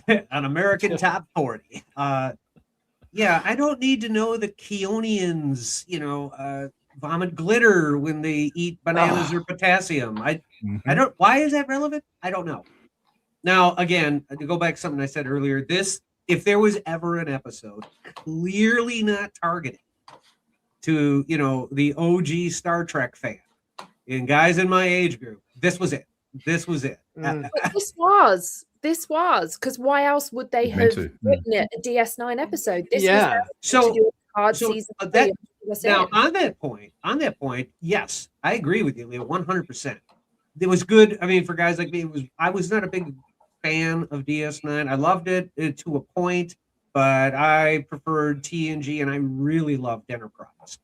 An American Top 40. Yeah, I don't need to know the Keonians, vomit glitter when they eat bananas or potassium. I don't. Why is that relevant? I don't know. Now, again, to go back to something I said earlier, if there was ever an episode clearly not targeted to, the OG Star Trek fan and guys in my age group, this was it. This was it. This was because why else would they have written it a DS9 episode? This was season 3. Now on that point, yes, I agree with you, Leah, 100%. It was good. I mean, for guys like me, I was not a big fan of DS9. I loved it to a point, but I preferred TNG, and I really loved Enterprise.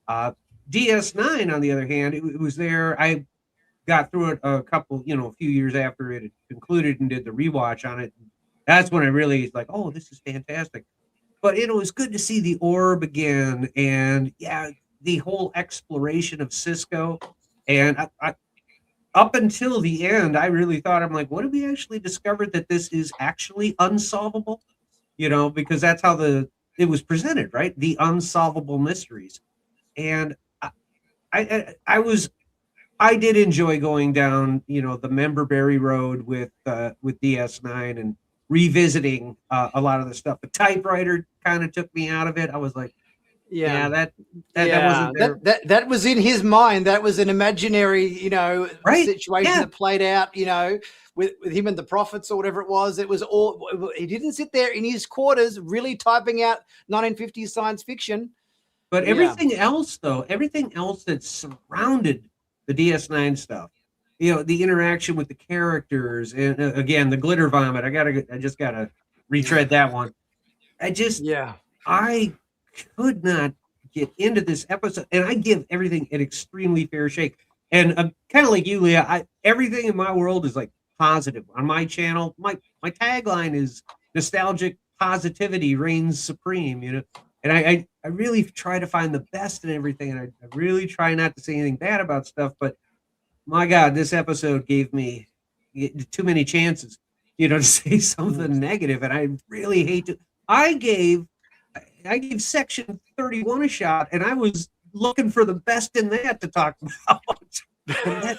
DS9, on the other hand, it was there. I got through it a few years after it had concluded and did the rewatch on it. That's when I really like, oh, this is fantastic. But it was good to see the orb again, and the whole exploration of Cisco. And I up until the end, I really thought, I'm like, what if we actually discovered that this is actually unsolvable? Because that's how it was presented, right? The unsolvable mysteries. And I was I did enjoy going down, the Memberberry Road with DS9 and revisiting a lot of the stuff. The typewriter kind of took me out of it. I was like, yeah, that wasn't there. That was in his mind. That was an imaginary, Right. situation that played out, with him and the prophets or whatever it was. It was all, he didn't sit there in his quarters really typing out 1950s science fiction. But everything else that surrounded the DS9 stuff, the interaction with the characters, and again, the glitter vomit. I just gotta retread that one. I could not get into this episode, and I give everything an extremely fair shake. And kind of like you, Leah, everything in my world is like positive. On my channel, my tagline is nostalgic positivity reigns supreme. And I really try to find the best in everything, and I really try not to say anything bad about stuff. But my God, this episode gave me too many chances, to say something negative, and I really hate to. I gave Section 31 a shot, and I was looking for the best in that to talk about.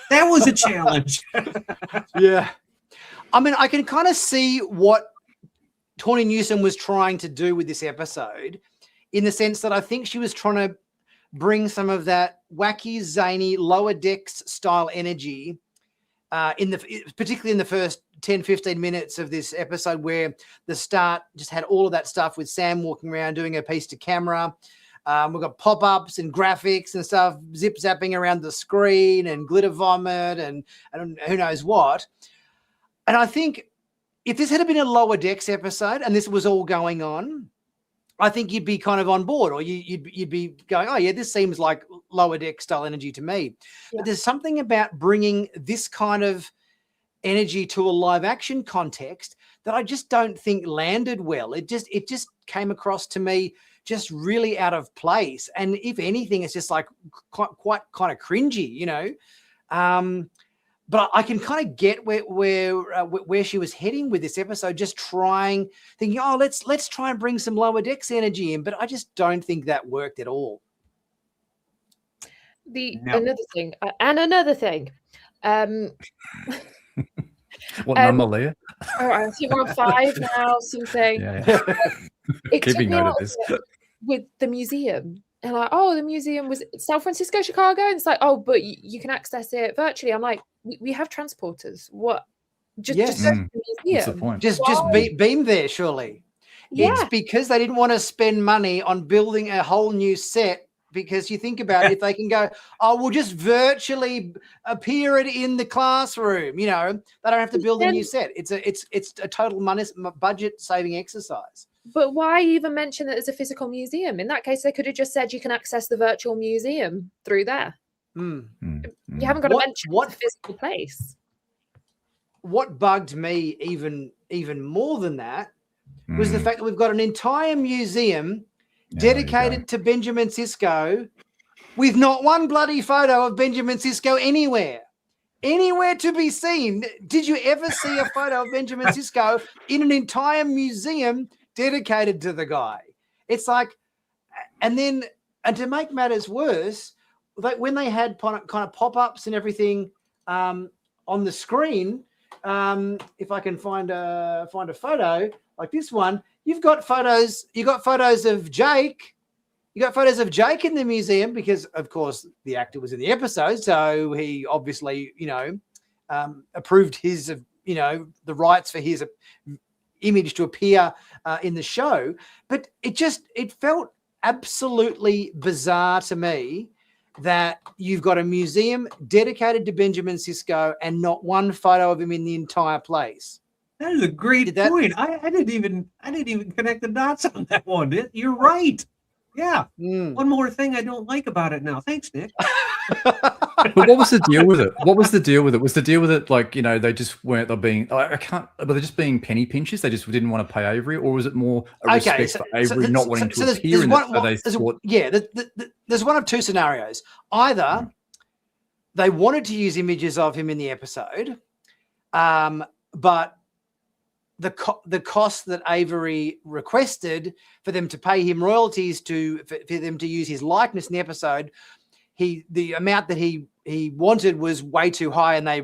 that was a challenge. Yeah. I mean, I can kind of see what Tawny Newsome was trying to do with this episode, in the sense that I think she was trying to bring some of that wacky, zany, lower decks style energy particularly in the first 10, 15 minutes of this episode, where the start just had all of that stuff with Sam walking around doing her piece to camera. We've got pop-ups and graphics and stuff, zip-zapping around the screen, and glitter vomit and who knows what. And I think if this had been a Lower Decks episode and this was all going on, I think you'd be kind of on board, or you'd be going, oh, yeah, this seems like Lower Deck style energy to me. Yeah. But there's something about bringing this kind of energy to a live action context that I just don't think landed well. It just came across to me just really out of place. And if anything, it's just like quite kind of cringy, But I can kind of get where she was heading with this episode, just thinking, oh, let's try and bring some Lower Decks energy in. But I just don't think that worked at all. Another thing. What number, Leah? All right, I think we're on 5 now, something. Yeah. Keeping note of this. With the museum. And like, oh, the museum was San Francisco, Chicago. And it's like, oh, but you can access it virtually. I'm like, we have transporters. What? Just go to the museum. What's the point? Just beam there, surely. Yeah. It's because they didn't want to spend money on building a whole new set. Because you think about it, if they can go, oh, we'll just virtually appear it in the classroom. They don't have to build a new set. It's a total budget saving exercise. But why even mention that there's a physical museum? In that case, they could have just said you can access the virtual museum through there. You haven't got to mention it's a physical place. What bugged me even more than that was the fact that we've got an entire museum dedicated to Benjamin Sisko with not one bloody photo of Benjamin Sisko anywhere to be seen. Did you ever see a photo of Benjamin Sisko in an entire museum dedicated to the guy? It's like, and to make matters worse, like when they had kind of pop-ups and everything on the screen, if I can find a photo like this one, you've got photos of Jake. You got photos of Jake in the museum because, of course, the actor was in the episode, so he obviously, approved his, the rights for his image to appear in the show. But it felt absolutely bizarre to me that you've got a museum dedicated to Benjamin Sisko and not one photo of him in the entire place. That is a great point. I didn't even connect the dots on that one. You're right. Yeah. One more thing I don't like about it now. Thanks, Nick. But what was the deal with it? Was the deal with it like, they just weren't, but they're just being penny pinchers? They just didn't want to pay Avery? Or was it more a respect for Avery not wanting to appear in it? There's one of two scenarios. Either they wanted to use images of him in the episode, but the cost that Avery requested for them to pay him royalties for them to use his likeness in the episode, the amount that he he wanted was way too high, and they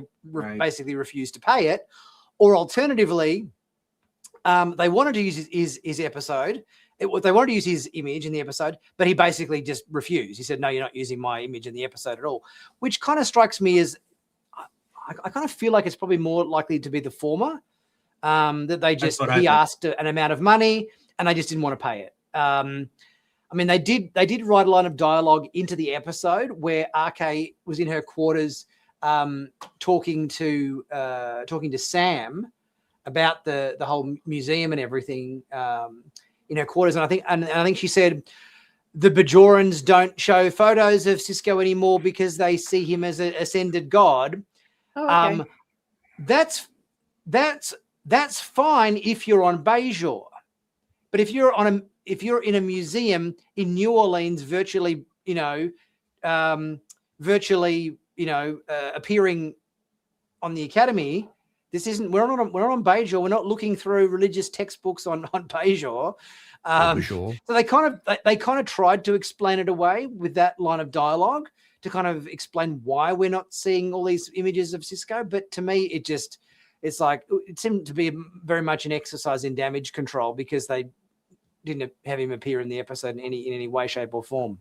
basically refused to pay it. Or alternatively, they wanted to use his episode. They wanted to use his image in the episode, but he basically just refused. He said, "No, you're not using my image in the episode at all," which kind of strikes me as I kind of feel like it's probably more likely to be the former. That they just asked an amount of money and they just didn't want to pay it. I mean, they did write a line of dialogue into the episode where RK was in her quarters talking to Sam about the whole museum and everything in her quarters, and I think she said the Bajorans don't show photos of Sisko anymore because they see him as an ascended god. Oh, okay. That's fine if you're on Bajor, but if you're in a museum in New Orleans, virtually appearing on the Academy, this isn't. We're not on Bajor. We're not looking through religious textbooks on Bajor. Sure. So they kind of tried to explain it away with that line of dialogue to kind of explain why we're not seeing all these images of Sisko. But to me, it's like it seemed to be very much an exercise in damage control because they didn't have him appear in the episode in any way, shape, or form.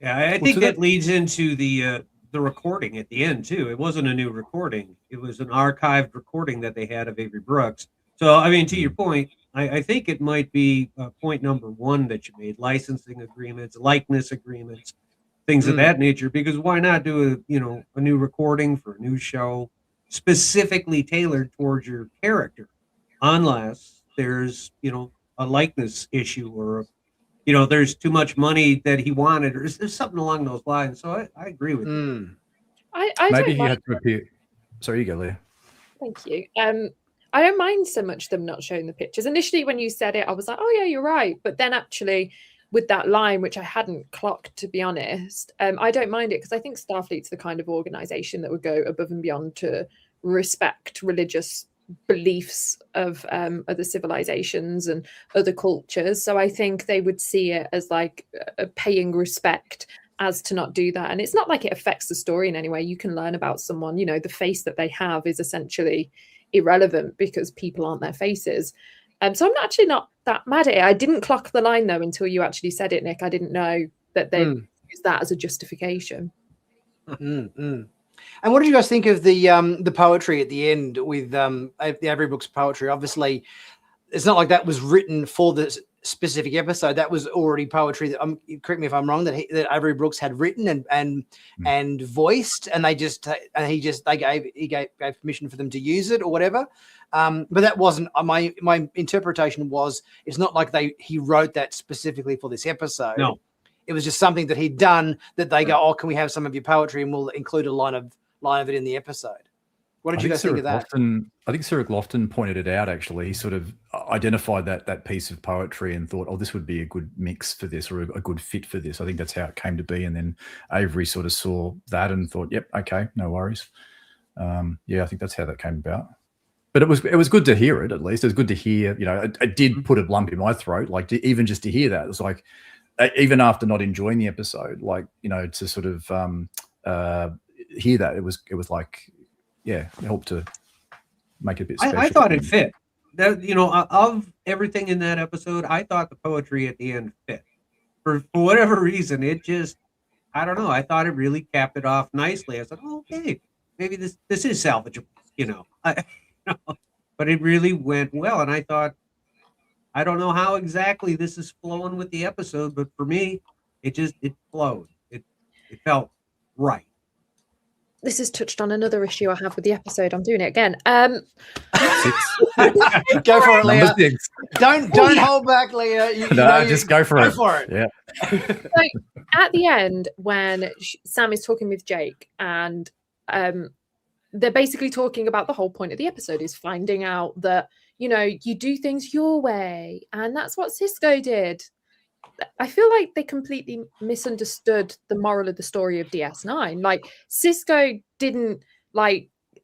Yeah, I think that leads into the recording at the end too. It wasn't a new recording; it was an archived recording that they had of Avery Brooks. So, I mean, to your point, I think it might be point number one that you made: licensing agreements, likeness agreements, things of that nature. Because why not do a new recording for a new show specifically tailored towards your character, unless there's a likeness issue or there's too much money that he wanted, or there's something along those lines. So I agree with you. Maybe he had to appear. Sorry, you go, Leah. Thank you. I don't mind so much them not showing the pictures. Initially, when you said it, I was like, oh yeah, you're right. But then actually, with that line, which I hadn't clocked, to be honest, I don't mind it because I think Starfleet's the kind of organization that would go above and beyond to respect religious beliefs of other civilizations and other cultures. So I think they would see it as like a paying respect as to not do that. And it's not like it affects the story in any way. You can learn about someone, the face that they have is essentially irrelevant because people aren't their faces. So I'm actually not that mad at it. I didn't clock the line though until you actually said it, Nick. I didn't know that they used that as a justification. And what did you guys think of the poetry at the end with the Avery Brooks poetry? Obviously, it's not like that was written for this specific episode. That was already poetry that, correct me if I'm wrong, that Avery Brooks had written and voiced, and he gave permission for them to use it or whatever. But that wasn't my interpretation. Was it's not like he wrote that specifically for this episode. No. It was just something that he'd done that they go, oh, can we have some of your poetry? And we'll include a line of it in the episode. What did you guys think of that? I think Cyril Lofton pointed it out, actually. He sort of identified that piece of poetry and thought, oh, this would be a good mix for this or a good fit for this. I think that's how it came to be. And then Avery sort of saw that and thought, yep, okay, no worries. I think that's how that came about. But it was good to hear it, at least. It was good to hear, it did put a lump in my throat, like even just to hear that. It was like, even after not enjoying the episode, like, to sort of hear that, it was like, yeah, it helped to make it a bit special. I thought it fit. That, of everything in that episode, I thought the poetry at the end fit. For whatever reason, it just, I don't know. I thought it really capped it off nicely. I said, oh, okay, maybe this is salvageable, but it really went well. And I thought, I don't know how exactly this is flowing with the episode, but for me, it flowed. It felt right. This has touched on another issue I have with the episode. I'm doing it again. Go for it, Leah. Don't hold back, Leah. Just go for it. Go for it. Yeah. So at the end, when Sam is talking with Jake, and they're basically talking about the whole point of the episode is finding out that you do things your way, and that's what Sisko did. I feel like they completely misunderstood the moral of the story of DS9. Like, Sisko didn't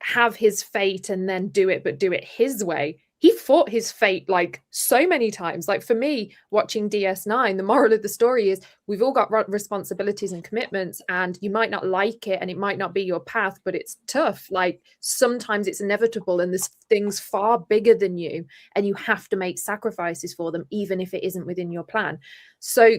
have his fate and then do it his way. he fought his fate like so many times. Like for me, watching DS9, the moral of the story is we've all got responsibilities and commitments, and you might not like it and it might not be your path, but it's tough. Like sometimes it's inevitable and there's things far bigger than you and you have to make sacrifices for them, even if it isn't within your plan. So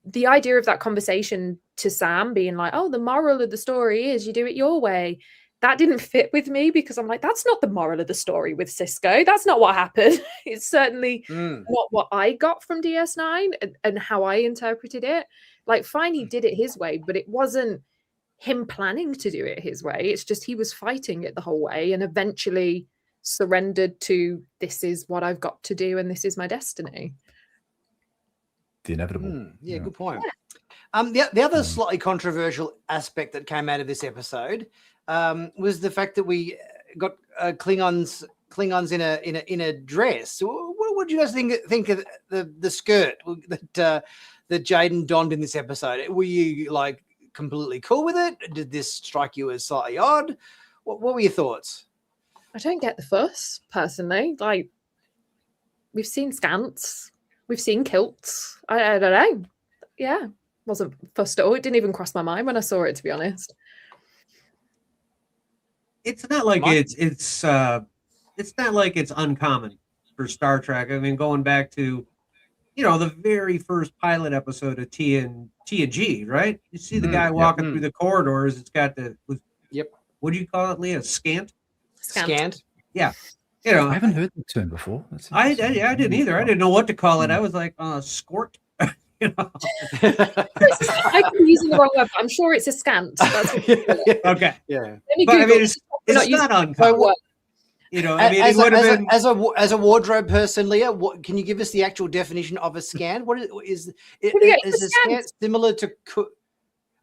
the idea of that conversation to Sam being like, oh, the moral of the story is you do it your way, that didn't fit with me, because I'm like, that's not the moral of the story with Cisco. That's not what happened. It's certainly not what I got from DS9 and how I interpreted it. Like, fine, he did it his way, but it wasn't him planning to do it his way. It's just he was fighting it the whole way and eventually surrendered to, this is what I've got to do and this is my destiny. The inevitable. Yeah, good point. Yeah. The other slightly controversial aspect that came out of this episode was the fact that we got Klingons in a dress. What do you guys think of the skirt that Jaden donned in this episode? Were you like completely cool with it? Did this strike you as slightly odd? What were your thoughts? I don't get the fuss personally. Like, we've seen scants, we've seen kilts. I don't know. Yeah, wasn't fussed at all. It didn't even cross my mind when I saw it, to be honest. It's not like it's not like it's uncommon for Star Trek. I mean, going back to, the very first pilot episode of TNG, right? You see the guy walking through the corridors. It's got what do you call it, Leah? Scant. Yeah. I haven't heard the term before. I didn't either. I didn't know what to call it. I was like, skort. I could be using the wrong word, but I'm sure it's a scant. That's what okay. Yeah. But I mean, it's not uncommon. As a wardrobe person, Leah, can you give us the actual definition of a scant? Is a scant similar to?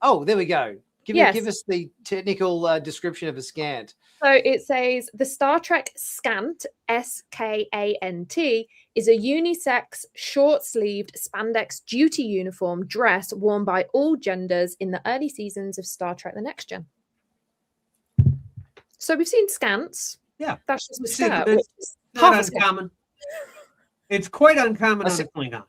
Oh, there we go. Give us the technical description of a scant. So it says the Star Trek scant, SKANT, is a unisex, short-sleeved spandex duty uniform dress worn by all genders in the early seasons of Star Trek: The Next Gen. So we've seen scants. Yeah, that's just a skirt. It's not uncommon. It's quite uncommon on a Klingon.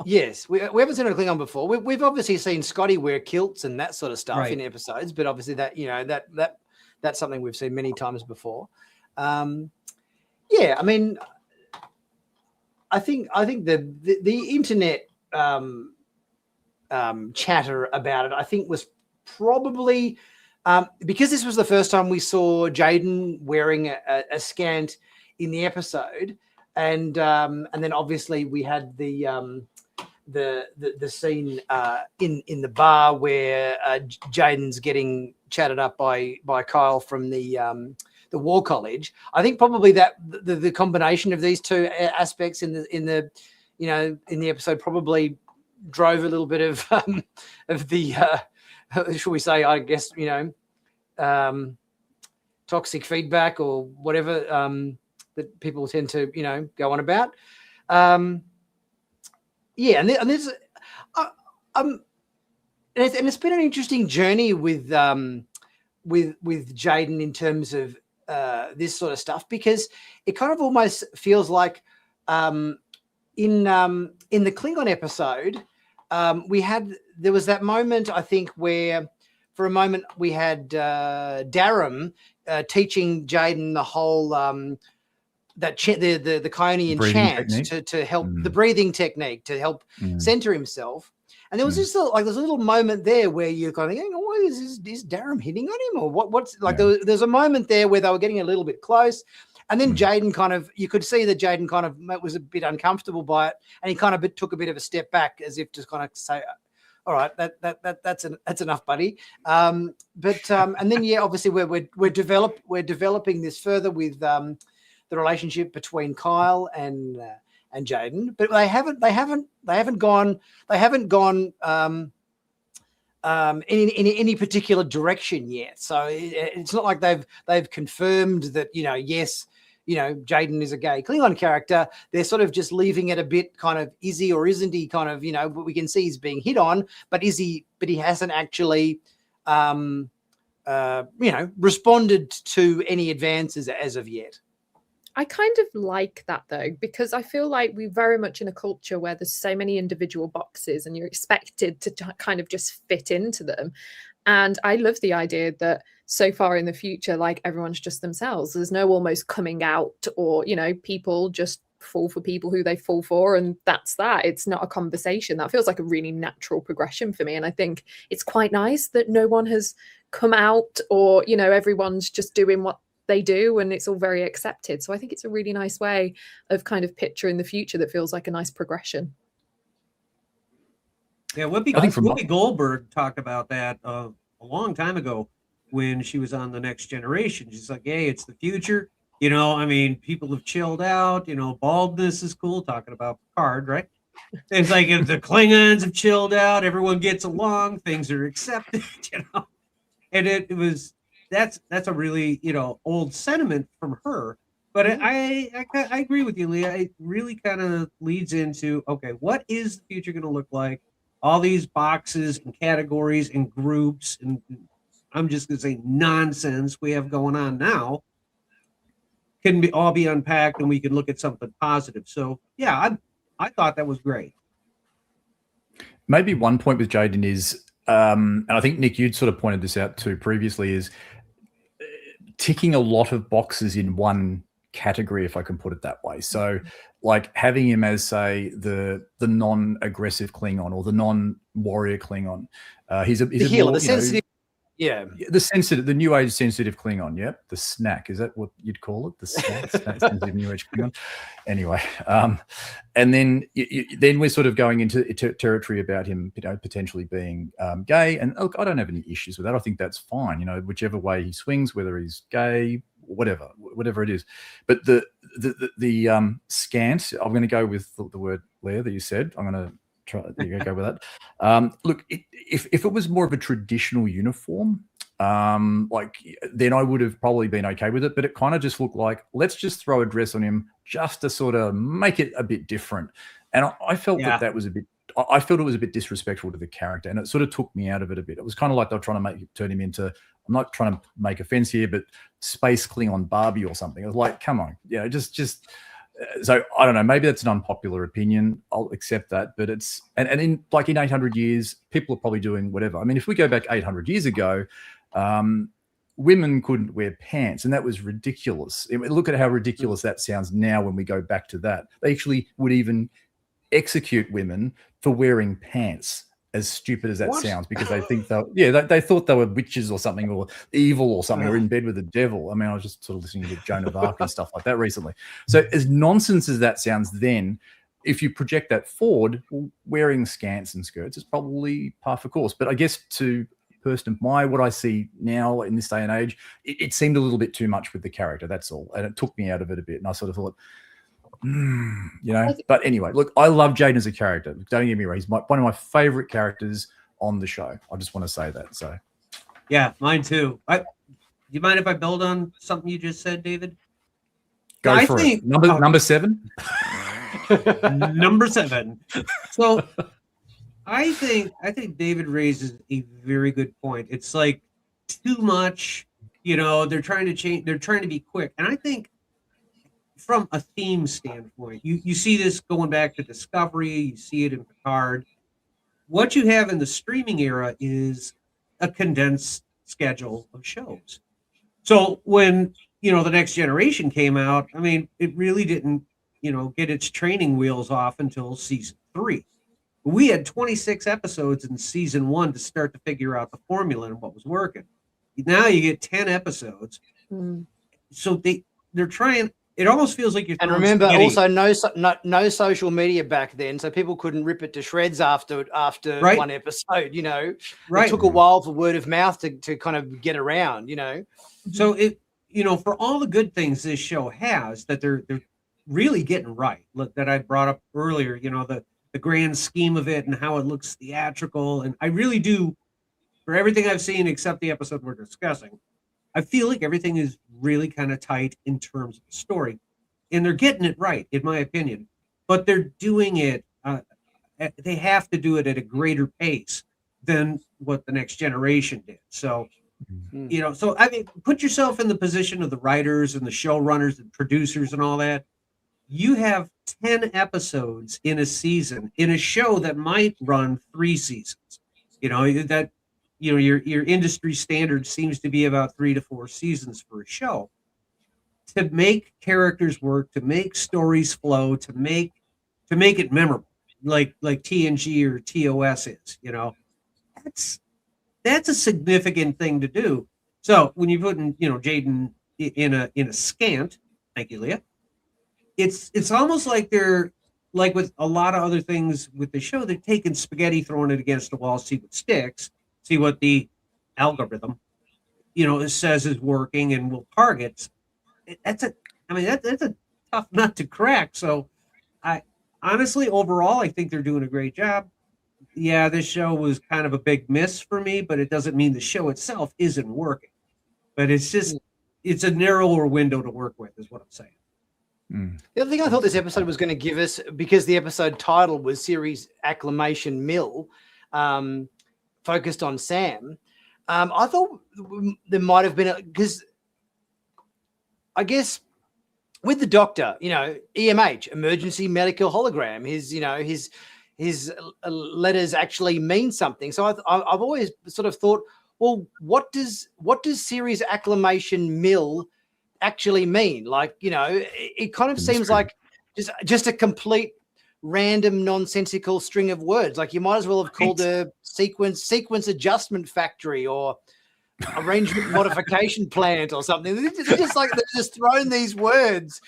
Yes, we haven't seen a Klingon before. We've obviously seen Scotty wear kilts and that sort of stuff in episodes, but obviously that's something we've seen many times before. I mean, I think the internet chatter about it, I think, was probably because this was the first time we saw Jaden wearing a scant in the episode. And then obviously we had the scene in the bar where Jaden's getting chatted up by Kyle from the War College. I think probably that the combination of these two aspects in the episode probably drove a little bit of the shall we say, I guess, toxic feedback or whatever that people tend to, go on about. And there's, and it's been an interesting journey with Jaden in terms of this sort of stuff, because it kind of almost feels like in the Klingon episode, there was that moment, I think, where for a moment we had Darum teaching Jaden the whole the Kionian chant to help the breathing technique to help center himself. And there was just there's a little moment there where you're kind of thinking, what is Darum hitting on him, or what's like? There's a moment there where they were getting a little bit close, and then Jaden you could see that Jaden kind of was a bit uncomfortable by it, and he kind of took a bit of a step back as if to kind of say, all right, that's enough, buddy. And then obviously we're developing this further with the relationship between Kyle and Jaden, but they haven't gone in any particular direction yet. So it's not like they've confirmed that yes, Jaden is a gay Klingon character. They're sort of just leaving it a bit kind of, is he or isn't he, kind of, but we can see he's being hit on, but he hasn't actually responded to any advances as of yet. I kind of like that though, because I feel like we're very much in a culture where there's so many individual boxes and you're expected to kind of just fit into them. And I love the idea that so far in the future, like everyone's just themselves. There's no almost coming out, or, you know, people just fall for people who they fall for. And that's that. It's not a conversation. That feels like a really natural progression for me. And I think it's quite nice that no one has come out, or, you know, everyone's just doing what they do and it's all very accepted. So I think it's a really nice way of kind of picturing the future that feels like a nice progression. Yeah, Whoopi Goldberg talked about that a long time ago when she was on The Next Generation. She's like, hey, it's the future. You know, I mean, people have chilled out. You know, baldness is cool, talking about Picard, right? It's like if the Klingons have chilled out, everyone gets along, things are accepted, you know. And it was, that's a really, you know, old sentiment from her. But I agree with you, Leah. It really kind of leads into, okay, what is the future going to look like? All these boxes and categories and groups, and I'm just going to say nonsense we have going on now, can all be unpacked, and we can look at something positive. So, yeah, I thought that was great. Maybe one point with Jaden is, and I think, Nick, you'd sort of pointed this out too previously, is ticking a lot of boxes in one category, if I can put it that way. So like having him as, say, the non-aggressive Klingon or the non-warrior Klingon. He's a healer, more, the sensitive. Yeah, the new age sensitive Klingon. Yep, the snack, is that what you'd call it? The snack, sensitive new age Klingon. Anyway, and then then we're sort of going into territory about him, you know, potentially being gay. And look, I don't have any issues with that. I think that's fine. You know, whichever way he swings, whether he's gay, whatever it is. But the scant, I'm going to go with the word, Leah, that you said. I'm going to try to go with that. Look, if it was more of a traditional uniform, like, then I would have probably been okay with it. But it kind of just looked like, let's just throw a dress on him just to sort of make it a bit different. And I felt that was a bit. I felt it was a bit disrespectful to the character, and it sort of took me out of it a bit. It was kind of like they were trying to turn him into, I'm not trying to make offense here, but Space Klingon Barbie or something. I was like, come on, you know, just. So I don't know. Maybe that's an unpopular opinion. I'll accept that, but it's and in 800 years, people are probably doing whatever. I mean, if we go back 800 years ago, women couldn't wear pants, and that was ridiculous. I mean, look at how ridiculous that sounds now when we go back to that. They actually would even execute women for wearing pants, as stupid as that sounds, because they think they thought they were witches or something, or evil or something, or in bed with the devil. I mean, I was just sort of listening to Joan of Arc and stuff like that recently. So as nonsense as that sounds then, if you project that forward, wearing skants and skirts is probably par for course. But I guess to person of what I see now in this day and age, it seemed a little bit too much with the character, that's all. And it took me out of it a bit. And I sort of thought, you know, but anyway, look, I love Jaden as a character. Don't get me wrong; he's one of my favorite characters on the show. I just want to say that. So, yeah, mine too. Do you mind if I build on something you just said, David? Go for it. Number 7. Number 7. So, I think David raises a very good point. It's like too much. You know, they're trying to change. They're trying to be quick, and I think, from a theme standpoint, you see this going back to Discovery, you see it in Picard. What you have in the streaming era is a condensed schedule of shows. So when, you know, The Next Generation came out, I mean, it really didn't, you know, get its training wheels off until season 3. We had 26 episodes in season 1 to start to figure out the formula and what was working. Now you get 10 episodes. So they're trying. It almost feels like you're. And remember, also no social media back then, so people couldn't rip it to shreds after one episode. You know, it took a while for word of mouth to kind of get around. You know, so it, you know, for all the good things this show has, that they're really getting right. Look, that I brought up earlier. You know, the grand scheme of it and how it looks theatrical, and I really do. For everything I've seen, except the episode we're discussing, I feel like everything is really kind of tight in terms of the story, and they're getting it right, in my opinion. But they're doing it; they have to do it at a greater pace than what The Next Generation did. So You know, so I mean, put yourself in the position of the writers and the showrunners and producers and all that. You have 10 episodes in a season in a show that might run 3 seasons. You know, that, you know, your industry standard seems to be about 3 to 4 seasons for a show. To make characters work, to make stories flow, to make it memorable, like TNG or TOS is, you know, that's a significant thing to do. So when you put in, you know, Jaden in a scant, thank you, Leah. It's almost like they're like with a lot of other things with the show, they're taking spaghetti, throwing it against the wall, see what sticks, see what the algorithm, you know, says is working and will target. That's a tough nut to crack. So I honestly, overall, I think they're doing a great job. Yeah, this show was kind of a big miss for me, but it doesn't mean the show itself isn't working. But it's just, it's a narrower window to work with, is what I'm saying. The other thing I thought this episode was going to give us, because the episode title was Series Acclamation Mill, focused on Sam, I thought there might have been, because I guess with the Doctor, you know, EMH, emergency medical hologram, his letters actually mean something. So I've always sort of thought, well, what does Series Acclamation Mill actually mean? Like, you know, it kind of seems like just a complete random nonsensical string of words. Like you might as well have called a sequence adjustment factory or arrangement modification plant or something. They're just throwing these words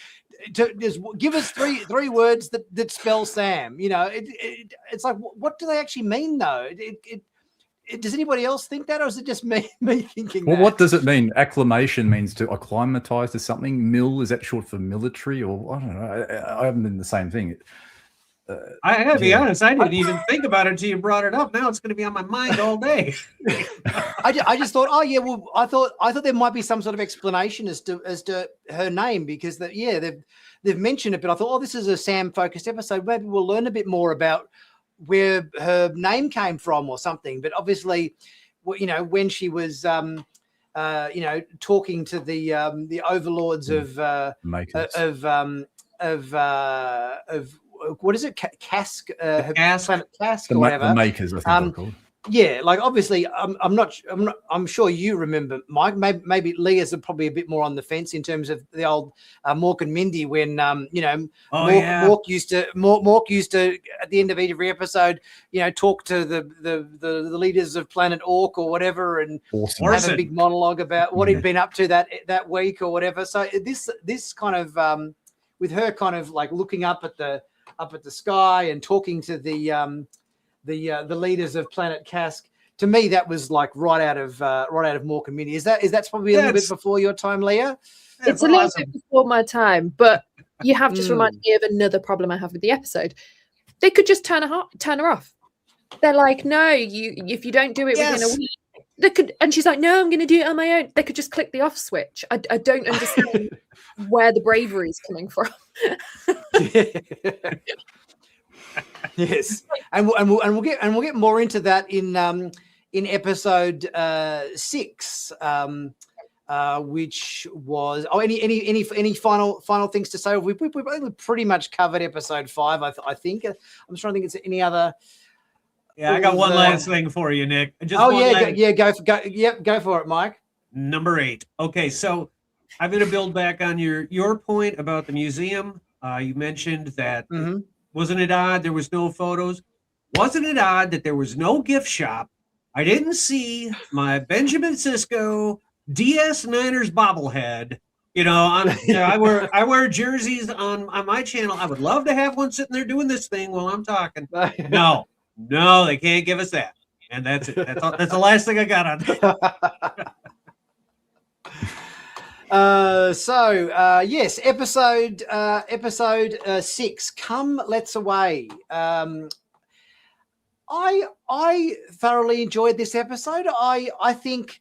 to just give us three words that spell Sam. You know, it's like, what do they actually mean though? Does anybody else think that, or is it just me thinking well, that? What does it mean? Acclimation means to acclimatize to something. Mill, is that short for military, or I don't know? I haven't been the same thing. I gotta be honest, I didn't even think about it until you brought it up. Now it's going to be on my mind all day. I just thought, oh yeah, well, I thought there might be some sort of explanation as to her name, because they've mentioned it, but I thought, oh, this is a Sam focused episode. Maybe we'll learn a bit more about where her name came from or something. But obviously, you know, when she was you know, talking to the overlords of what is it, Cask, Cask. Planet Cask, or whatever, the makers, I think they're called. Yeah, like obviously, I'm sure you remember, Mike. Maybe Leah's probably a bit more on the fence in terms of the old Mork and Mindy, when you know, Mork used to at the end of every episode, you know, talk to the leaders of Planet Orc or whatever, and have a big monologue about what he'd been up to that week or whatever. So this kind of with her kind of like looking up at the sky and talking to the leaders of Planet Cask. To me, that was like right out of Mork and Mindy. Is that's probably a little bit before your time, Leah? It's a little bit before my time, but you have just reminded me of another problem I have with the episode. They could just turn her off. They're like, no, if you don't do it within a week, they could. And she's like, no, I'm going to do it on my own. They could just click the off switch. I don't understand where the bravery is coming from. Yes, and we'll get more into that in episode 6, which was any final things to say? We pretty much covered episode 5. I think. I'm trying to think. It's any other. Yeah, I got one last thing for you, Nick. Go for it, Mike. Number 8. Okay, so I'm going to build back on your point about the museum. You mentioned that. Mm-hmm. Wasn't it odd there was no photos? Wasn't it odd that there was no gift shop? I didn't see my Benjamin Sisko DS Niners bobblehead. You know, I wear jerseys on my channel. I would love to have one sitting there doing this thing while I'm talking. No, they can't give us that. And that's it. That's the last thing I got on that. Yes, episode 6, Come Let's Away. I thoroughly enjoyed this episode. I think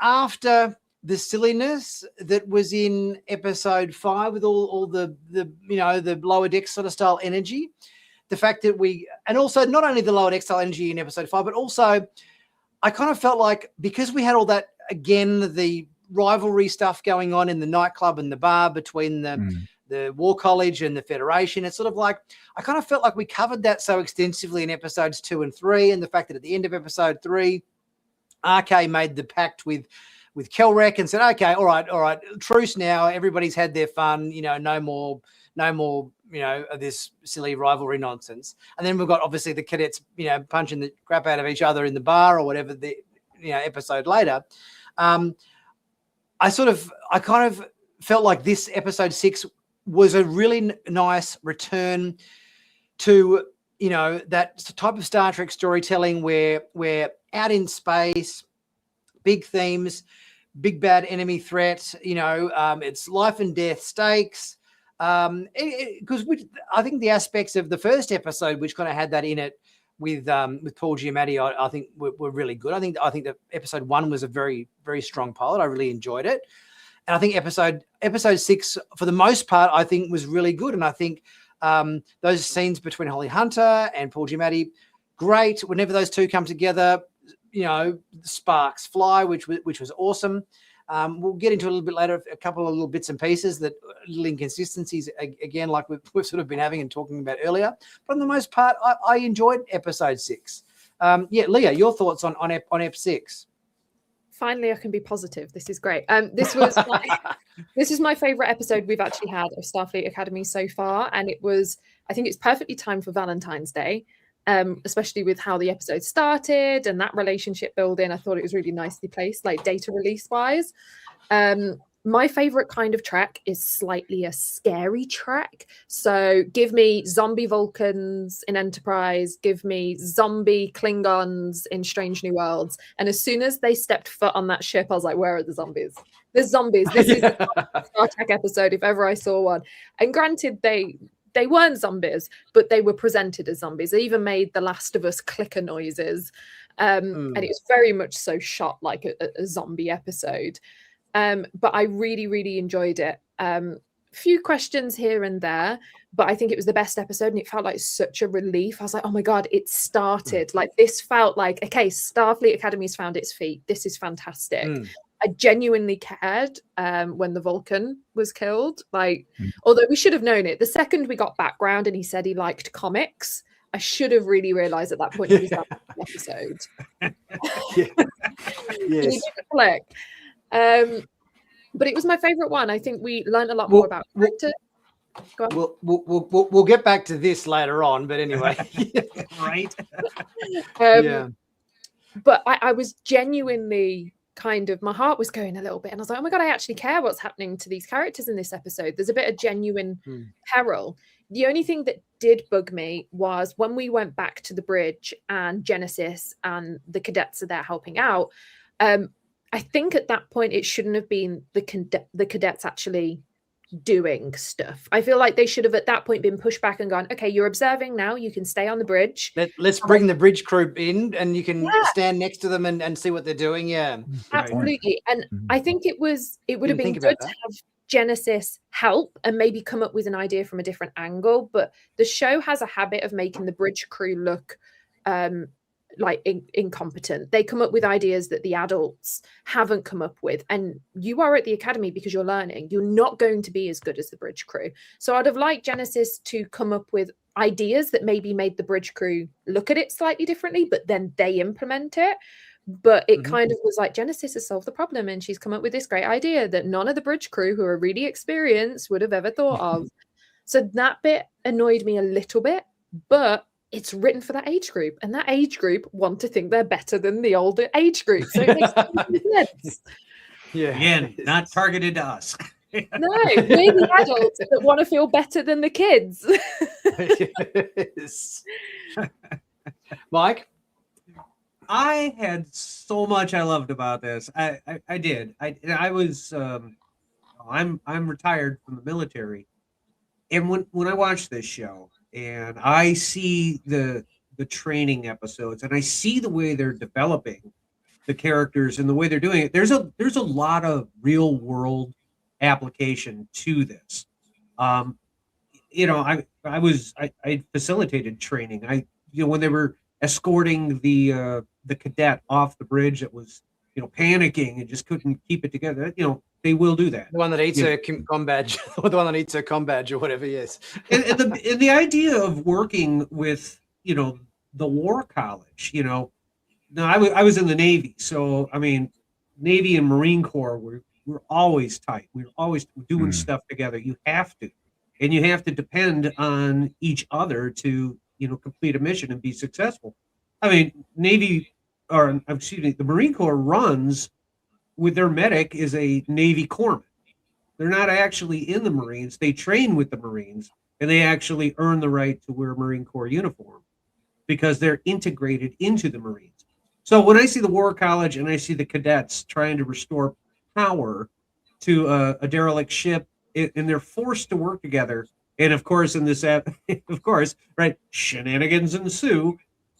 after the silliness that was in episode 5 with all the you know, the lower deck sort of style energy, the fact that and also not only the lower deck style energy in episode 5, but also I kind of felt like because we had all that again, the rivalry stuff going on in the nightclub and the bar between the War College and the Federation. It's sort of like, I kind of felt like we covered that so extensively in episodes 2 and 3, and the fact that at the end of episode 3, RK made the pact with Kelrek and said, okay, all right, truce now. Everybody's had their fun, no more, of this silly rivalry nonsense. And then we've got obviously the cadets, punching the crap out of each other in the bar or whatever the, episode later. I kind of felt like this episode 6 was a really nice return to, that type of Star Trek storytelling where we're out in space, big themes, big bad enemy threat, it's life and death stakes. Because I think the aspects of the first episode, which kind of had that in it with Paul Giamatti, I think were really good. I think that episode 1 was a very, very strong pilot. I really enjoyed it. And I think episode 6, for the most part, I think was really good. And I think those scenes between Holly Hunter and Paul Giamatti, great. Whenever those two come together, sparks fly, which was awesome. We'll get into a little bit later a couple of little bits and pieces, that little inconsistencies again, like we've sort of been having and talking about earlier. But for the most part, I enjoyed episode 6. Leah, your thoughts on Ep 6? Finally, I can be positive. This is great. This is my favorite episode we've actually had of Starfleet Academy so far, and I think it's perfectly timed for Valentine's Day. Especially with how the episode started and that relationship building. I thought it was really nicely placed, like data release wise. My favorite kind of Trek is slightly a scary Trek. So give me zombie Vulcans in Enterprise, give me zombie Klingons in Strange New Worlds. And as soon as they stepped foot on that ship, I was like, where are the zombies? There's zombies. This is a Star Trek episode, if ever I saw one. And granted, they weren't zombies, but they were presented as zombies. They even made the Last of Us clicker noises. And it was very much so shot like a zombie episode. But I really, really enjoyed it. Few questions here and there, but I think it was the best episode, and it felt like such a relief. I was like, oh my God, it started. Like, this felt like, okay, Starfleet Academy's found its feet. This is fantastic. I genuinely cared when the Vulcan was killed. Although we should have known it. The second we got background and he said he liked comics, I should have really realized at that point he was on the episode. Yes. Click. But it was my favorite one. I think we learned a lot more about character. Go on. We'll get back to this later on, but anyway. Right. But I was genuinely my heart was going a little bit, and I was like, oh my God, I actually care what's happening to these characters in this episode. There's a bit of genuine peril. The only thing that did bug me was when we went back to the bridge and Genesis and the cadets are there helping out. I think at that point it shouldn't have been the cadets actually doing stuff. I feel like they should have at that point been pushed back and gone, okay, you're observing now, you can stay on the bridge. Let's bring the bridge crew in, and you can stand next to them and see what they're doing. Absolutely. And I think it would have been good to have Genesis help and maybe come up with an idea from a different angle, but the show has a habit of making the bridge crew look incompetent. They come up with ideas that the adults haven't come up with, and you are at the academy because you're learning. You're not going to be as good as the bridge crew. So I'd have liked Genesis to come up with ideas that maybe made the bridge crew look at it slightly differently, but then they implement it. But it kind of was like, Genesis has solved the problem and she's come up with this great idea that none of the bridge crew who are really experienced would have ever thought of. So that bit annoyed me a little bit, but it's written for that age group, and that age group want to think they're better than the older age group. So it makes sense. Again, not targeted to us. No, we're the adults that want to feel better than the kids. Yes. Mike? I had so much I loved about this. I did. I was I'm retired from the military, and when I watch this show and I see the training episodes and I see the way they're developing the characters and the way they're doing it, there's a lot of real world application to this. I facilitated training. When they were escorting the cadet off the bridge that was panicking and just couldn't keep it together. They will do that. The one that eats her com badge, or the one that eats her com badge, or whatever. Yes. and the idea of working with the War College. Now I was in the Navy, so I mean, Navy and Marine Corps we're always tight. We're always doing stuff together. You have to, and you have to depend on each other to complete a mission and be successful. I mean, the Marine Corps runs with their medic is a Navy corpsman. They're not actually in the Marines. They train with the Marines, and they actually earn the right to wear Marine Corps uniform because they're integrated into the Marines. So when I see the War College and I see the cadets trying to restore power to a derelict ship, and they're forced to work together, and of course in this right, shenanigans ensue,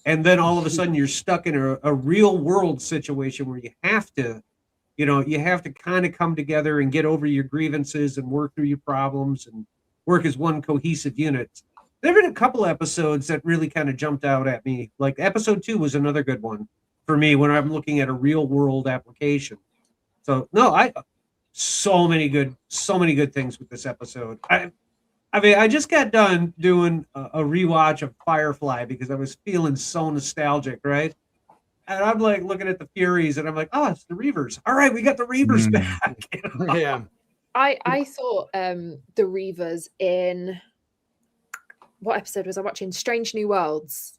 and then all of a sudden you're stuck in a real world situation where you have to kind of come together and get over your grievances and work through your problems and work as one cohesive unit. There have been a couple episodes that really kind of jumped out at me. Like episode 2 was another good one for me when I'm looking at a real world application. So so many good things with this episode. I mean, I just got done doing a rewatch of Firefly because I was feeling so nostalgic, right? And I'm like looking at the Furies, and I'm like, oh, it's the Reavers. All right, we got the Reavers back. Yeah. I thought the Reavers in what episode was I watching? Strange New Worlds,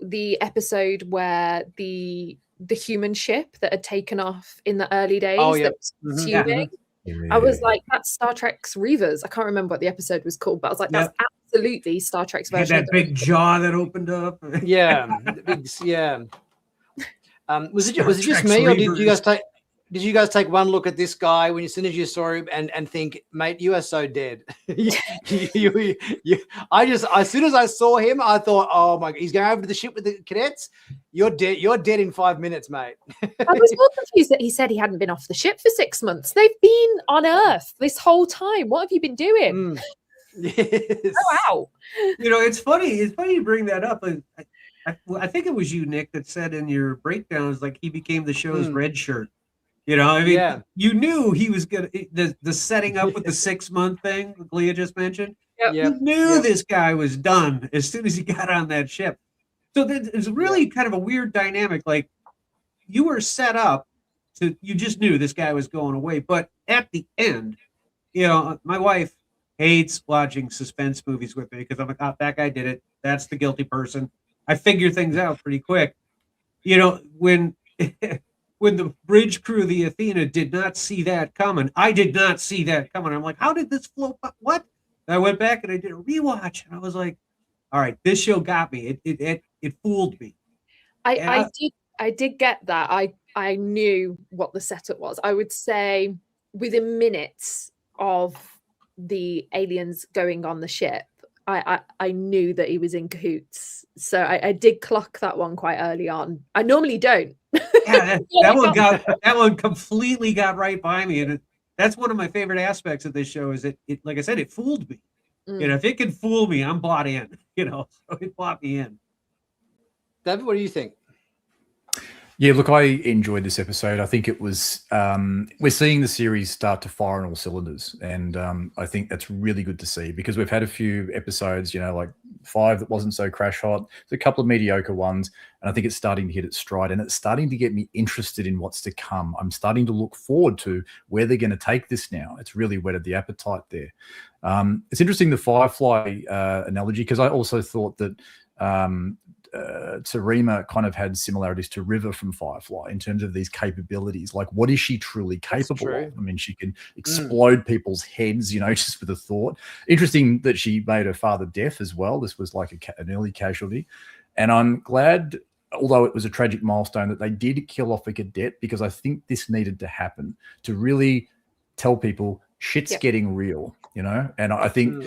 the episode where the human ship that had taken off in the early days that was tubing. I was like, that's Star Trek's Reavers. I can't remember what the episode was called, but I was like, that's absolutely Star Trek's version. Had that big jaw that opened up. Yeah. Was it just me, or did you guys take one look at this guy as soon as you saw him and think, mate, you are so dead? As soon as I saw him, I thought, oh my God, he's going over to the ship with the cadets. You're dead. You're dead in 5 minutes, mate. I was more confused that he said he hadn't been off the ship for 6 months. They've been on Earth this whole time. What have you been doing? Yes. Oh, wow. It's funny. It's funny you bring that up. I think it was you, Nick, that said in your breakdowns, like he became the show's red shirt. You knew he was gonna the setting up with the 6 month thing Leah just mentioned. Yep. You knew this guy was done as soon as he got on that ship. So it's really kind of a weird dynamic. Like you were set up you just knew this guy was going away. But at the end, my wife hates watching suspense movies with me because I'm like, oh, that guy did it. That's the guilty person. I figure things out pretty quick. When the bridge crew, the Athena, did not see that coming. I did not see that coming. I'm like, how did this float? What? And I went back and I did a rewatch, and I was like, all right, this show got me. It fooled me. I did get that. I knew what the setup was. I would say within minutes of the aliens going on the ship, I knew that he was in cahoots. So I did clock that one quite early on. I normally don't. Yeah, that one completely got right by me, and that's one of my favorite aspects of this show. Is it like I said, it fooled me. If it can fool me, I'm bought in. So it bought me in. David, what do you think? Yeah, look, I enjoyed this episode. I think it was, we're seeing the series start to fire on all cylinders. And I think that's really good to see because we've had a few episodes, like 5 that wasn't so crash hot. There's a couple of mediocre ones. And I think it's starting to hit its stride. And it's starting to get me interested in what's to come. I'm starting to look forward to where they're going to take this now. It's really whetted the appetite there. It's interesting, the Firefly analogy, because I also thought that Sarima kind of had similarities to River from Firefly in terms of these capabilities. Like, what is she truly capable of? I mean, she can explode people's heads, just with a thought. Interesting that she made her father deaf as well. This was like an early casualty. And I'm glad, although it was a tragic milestone, that they did kill off a cadet, because I think this needed to happen to really tell people shit's getting real. And I think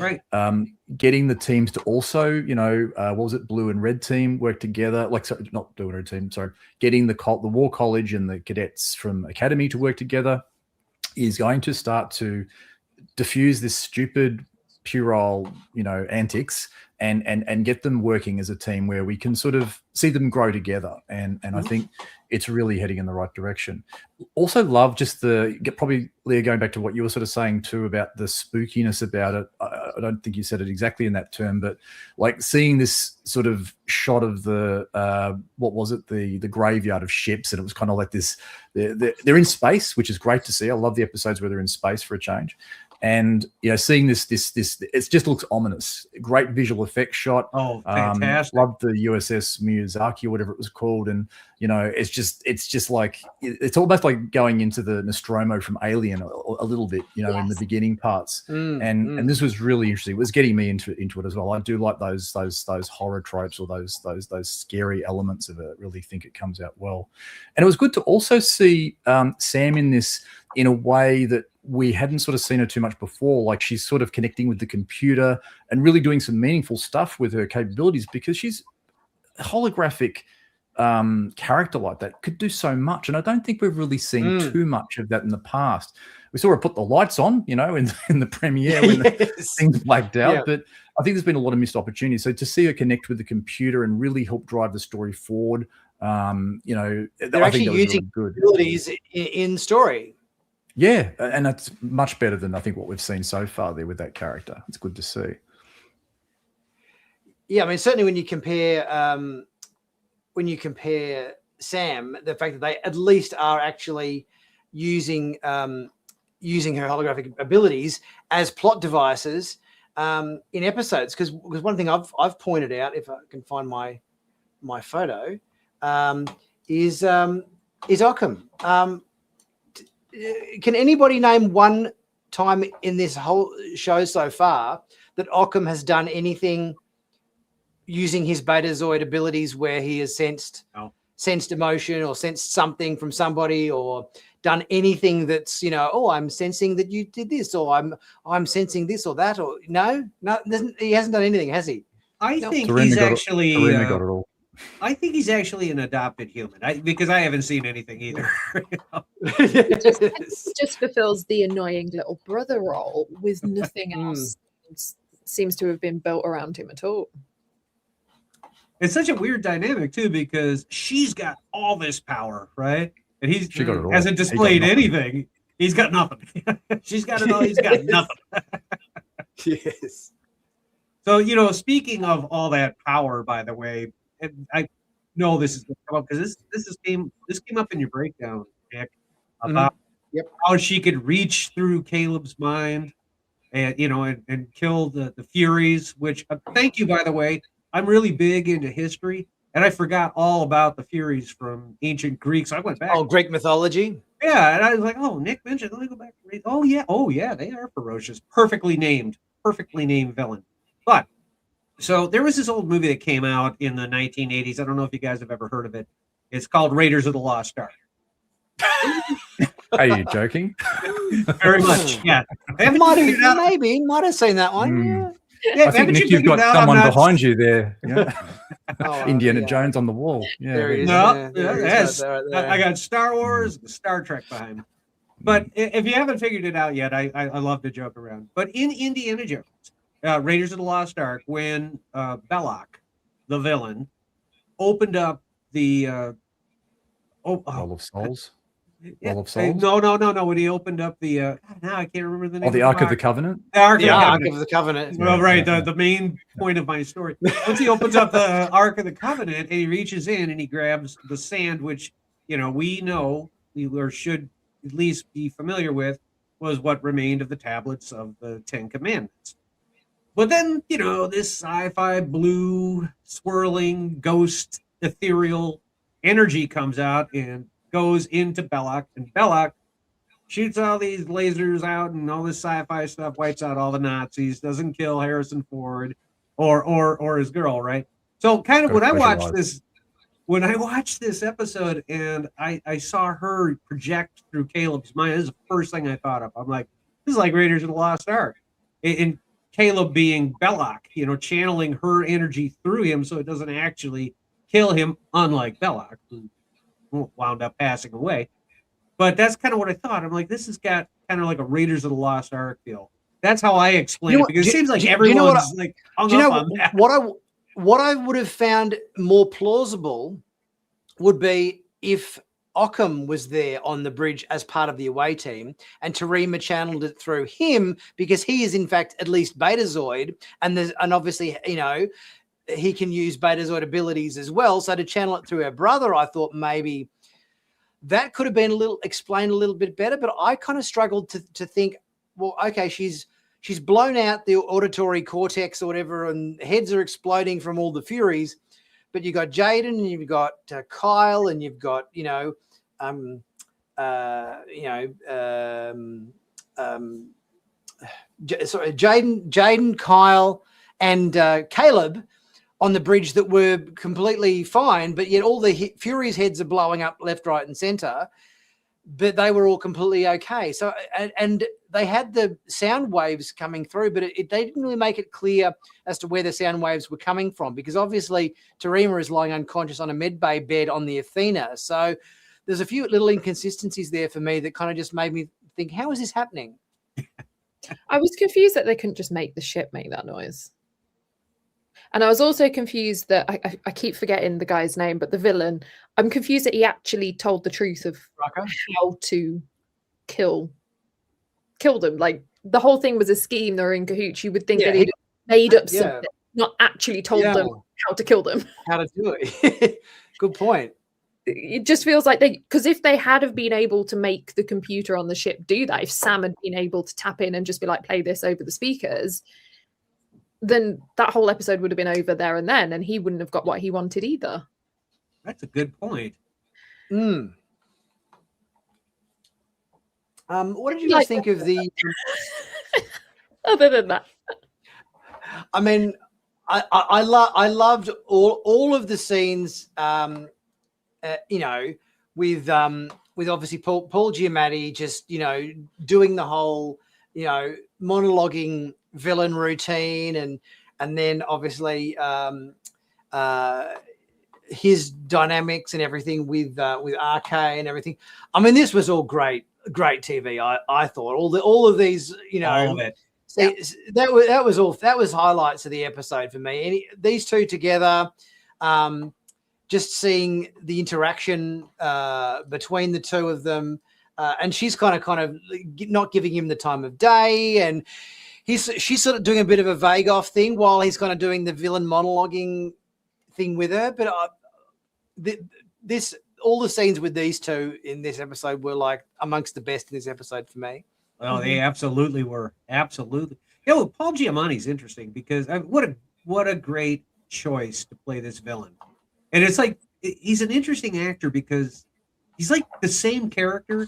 getting the teams to also, what was it, blue and red team work together, not blue and red team, sorry, getting the War College and the cadets from Academy to work together is going to start to diffuse this stupid puerile, antics and get them working as a team where we can sort of see them grow together. And I think it's really heading in the right direction. Also love just probably, Leah, going back to what you were sort of saying too about the spookiness about it. I don't think you said it exactly in that term, but like seeing this sort of shot of the, what was it? The graveyard of ships. And it was kind of like this, they're in space, which is great to see. I love the episodes where they're in space for a change. And seeing this, it just looks ominous. Great visual effects shot. Oh, fantastic! Love the USS Miyazaki, or whatever it was called, and it's just like it's almost like going into the Nostromo from Alien a little bit, in the beginning parts. And this was really interesting. It was getting me into it as well. I do like those horror tropes or those scary elements of it. I really think it comes out well. And it was good to also see Sam in this in a way that we hadn't sort of seen her too much before. Like she's sort of connecting with the computer and really doing some meaningful stuff with her capabilities, because she's a holographic character like that could do so much. And I don't think we've really seen too much of that in the past. We saw her put the lights on, in the premiere when things blacked out. Yeah. But I think there's been a lot of missed opportunities. So to see her connect with the computer and really help drive the story forward, they're actually using really abilities in story. Yeah, and that's much better than I think what we've seen so far there with that character. It's good to see. Yeah, I mean, certainly when you compare Sam, the fact that they at least are actually using her holographic abilities as plot devices in episodes, because one thing I've pointed out, if I can find my photo, is Occam. Can anybody name one time in this whole show so far that Occam has done anything using his Betazoid abilities where he has sensed emotion or sensed something from somebody, or done anything that's, I'm sensing that you did this, or I'm sensing this or that, or no, he hasn't done anything, has he? I think he's actually I think he's actually an adopted human, because I haven't seen anything either. Just fulfills the annoying little brother role with nothing else seems to have been built around him at all. It's such a weird dynamic too, because she's got all this power, right? And he hasn't displayed anything. He's got nothing. She's got it all. He's got nothing. Yes. So, speaking of all that power, by the way, and I know this is going to come up because this came up in your breakdown, Nick, about how she could reach through Caleb's mind and and kill the Furies. Which thank you, by the way. I'm really big into history, and I forgot all about the Furies from ancient Greek. So I went back. Oh, Greek mythology. Yeah, and I was like, oh, Nick mentioned. Let me go back. Oh yeah, they are ferocious, perfectly named villain. But so there was this old movie that came out in the 1980s. I don't know if you guys have ever heard of it. It's called Raiders of the Lost Ark. Are you joking? Very much, yeah. Might have seen that one. I think, Nick, you've got someone behind you there. Yeah. Indiana Jones on the wall. Yeah, there he is. No, right. I got Star Wars, Star Trek behind me. But if you haven't figured it out yet, I love to joke around. But in Indiana Jones, Raiders of the Lost Ark, when Belloc, the villain, opened up the Hall of Souls. Hall of Souls? No. When he opened up the now I can't remember the name. The Ark of the Covenant. The Ark of the Covenant. Well, right. The main point of my story. Once he opens up the Ark of the Covenant and he reaches in and he grabs the sand, which we know or should at least be familiar with, was what remained of the tablets of the Ten Commandments. But then, this sci-fi blue swirling ghost ethereal energy comes out and goes into Belloc, and Belloc shoots all these lasers out and all this sci-fi stuff, wipes out all the Nazis, doesn't kill Harrison Ford or his girl, right? So kind of when I watched this episode and I saw her project through Caleb's mind, this is the first thing I thought of. I'm like, this is like Raiders of the Lost Ark. And Caleb being Belloc, channeling her energy through him so it doesn't actually kill him, unlike Belloc, who wound up passing away. But that's kind of what I thought. I'm like, this has got kind of like a Raiders of the Lost Ark feel. That's how I explain it, because it seems like do you everyone's know what like hung do you up know on that. what I would have found more plausible would be if Occam was there on the bridge as part of the away team, and Tarima channeled it through him, because he is in fact at least Betazoid, and obviously, you know, he can use Betazoid abilities as well. So to channel it through her brother, I thought maybe that could have been explained a little bit better. But I kind of struggled to think, well, okay, she's blown out the auditory cortex or whatever, and heads are exploding from all the Furies. But you've got Jaden, and you've got Kyle, and you've got Jaden, Kyle, and Caleb on the bridge that were completely fine, but yet all the Furies' heads are blowing up left, right, and center. But they were all completely okay. So, and they had the sound waves coming through, but they didn't really make it clear as to where the sound waves were coming from, because obviously Tarima is lying unconscious on a medbay bed on the Athena. So there's a few little inconsistencies there for me that kind of just made me think, how is this happening? I was confused that they couldn't just make the ship make that noise. And I was also confused that I keep forgetting the guy's name, but the villain, I'm confused that he actually told the truth of how to kill them. Like, the whole thing was a scheme. They were in cahoots. You would think that he'd made up something, not actually told them how to kill them. How to do it. Good point. It just feels like because if they had have been able to make the computer on the ship do that, if Sam had been able to tap in and just be like, play this over the speakers, then that whole episode would have been over there and then, and he wouldn't have got what he wanted either. That's a good point. What did you guys think of the other than that? I mean, I loved all of the scenes, you know, with obviously Paul Giamatti just, you know, doing the whole, you know, monologuing villain routine, and then obviously his dynamics and everything with RK and everything. I mean, this was all great TV. I thought all of these, you know, all of it. That was highlights of the episode for me. These two together, just seeing the interaction between the two of them, and she's kind of not giving him the time of day, and she's sort of doing a bit of a vague off thing while he's kind of doing the villain monologuing thing with her. But all the scenes with these two in this episode were like amongst the best in this episode for me. Oh, they absolutely were. Absolutely. You know, Paul Giamatti's interesting because what a great choice to play this villain. And it's like, he's an interesting actor because he's like the same character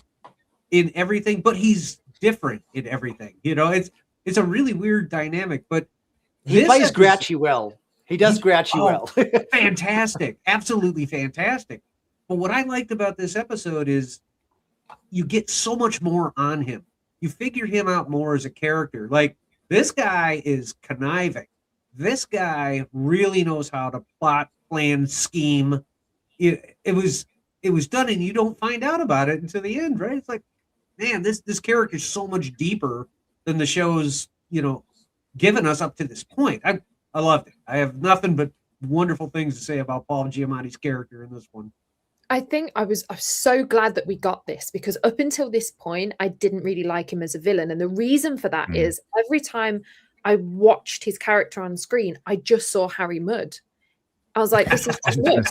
in everything, but he's different in everything. You know, it's a really weird dynamic, but he plays grouchy well. He does grouchy well. Fantastic. Absolutely fantastic. But what I liked about this episode is you get so much more on him. You figure him out more as a character. Like, this guy is conniving. This guy really knows how to plot, plan, scheme. It was done, and you don't find out about it until the end, right? It's like, man, this character is so much deeper than the show's, you know, given us up to this point. I loved it. I have nothing but wonderful things to say about Paul Giamatti's character in this one. I think I'm so glad that we got this, because up until this point, I didn't really like him as a villain. And the reason for that is every time I watched his character on screen, I just saw Harry Mudd. I was like, this is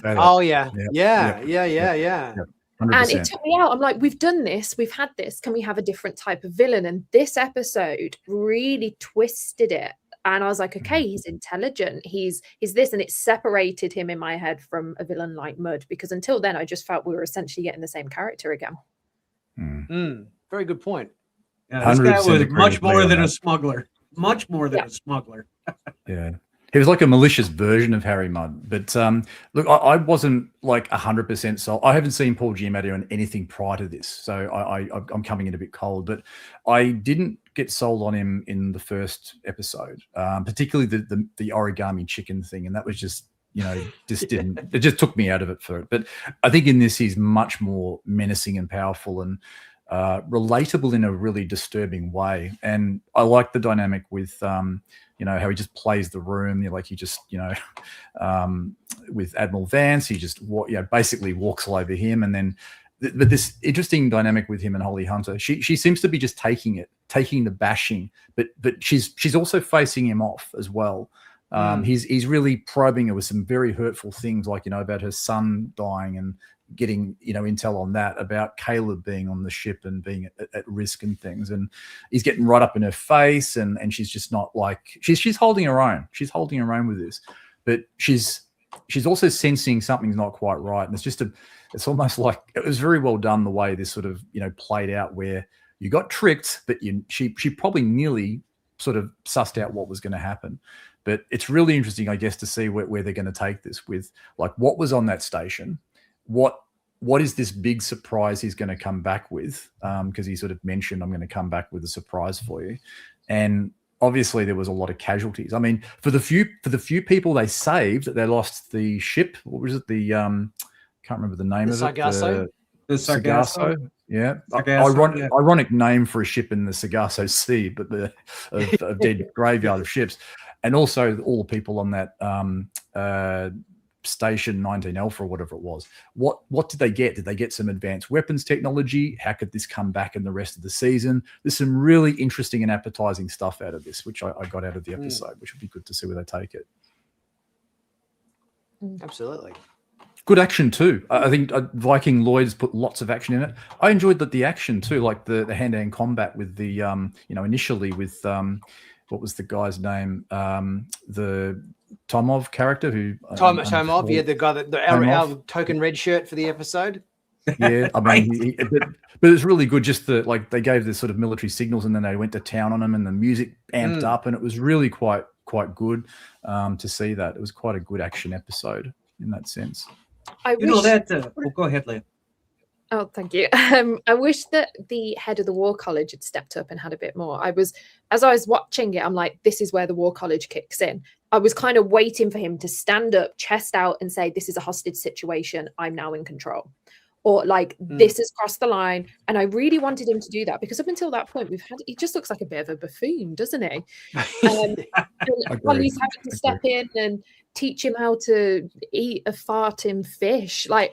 oh yeah. 100%. And it took me out. I'm like, we've done this, we've had this. Can we have a different type of villain? And this episode really twisted it. And I was like, okay, he's intelligent. He's this, and it separated him in my head from a villain like Mudd, because until then, I just felt we were essentially getting the same character again. Very good point. Yeah, this guy was much more than a smuggler. Much more than a smuggler. Yeah. He was like a malicious version of Harry Mudd. But look, I wasn't like 100% sold. I haven't seen Paul Giamatti on anything prior to this, so I'm coming in a bit cold. But I didn't get sold on him in the first episode, particularly the origami chicken thing, and that was just, you know, just didn't. It just took me out of it for it. But I think in this, he's much more menacing and powerful, and relatable in a really disturbing way. And I like the dynamic with how he just plays the room, like he just with Admiral Vance, he just basically walks all over him. And then but this interesting dynamic with him and Holly Hunter, she seems to be just taking the bashing, but she's also facing him off as well. He's really probing her with some very hurtful things, like about her son dying and getting intel on that, about Caleb being on the ship and being at risk and things, and he's getting right up in her face, and she's just not like she's holding her own. She's holding her own with this, but she's also sensing something's not quite right, and it's almost like it was very well done the way this sort of played out, where you got tricked, but she probably nearly sort of sussed out what was going to happen. But it's really interesting, I guess, to see where they're going to take this with, like, what was on that station. What is this big surprise he's going to come back with? Because he sort of mentioned, I'm going to come back with a surprise for you. And obviously there was a lot of casualties. I mean, for the few people they saved, they lost the ship. What was it? The can't remember the name of Sargasso? it. The Sargasso. Yeah. Sargasso, ironic name for a ship in the Sargasso Sea, but a dead graveyard of ships. And also all the people on that Station 19 Alpha or whatever it was. What did they get? Did they get some advanced weapons technology? How could this come back in the rest of the season? There's some really interesting and appetizing stuff out of this, which I got out of the episode, which would be good to see where they take it. Absolutely. Good action too. I think Viking Lloyd's put lots of action in it. I enjoyed the action too, like the hand-to-hand combat with the initially with what was the guy's name? The Tomov character who Tomov, the guy our token red shirt for the episode. Yeah, I mean, but it's really good. Just they gave this sort of military signals, and then they went to town on them, and the music amped up, and it was really quite good to see that. It was quite a good action episode in that sense. Go ahead, Leah. Oh, thank you. I wish that the head of the War College had stepped up and had a bit more. As I was watching it, I'm like, this is where the War College kicks in. I was kind of waiting for him to stand up, chest out, and say, this is a hostage situation. I'm now in control. Or this has crossed the line. And I really wanted him to do that, because up until that point, he just looks like a bit of a buffoon, doesn't he? While he's having to step in and teach him how to eat a farting fish, but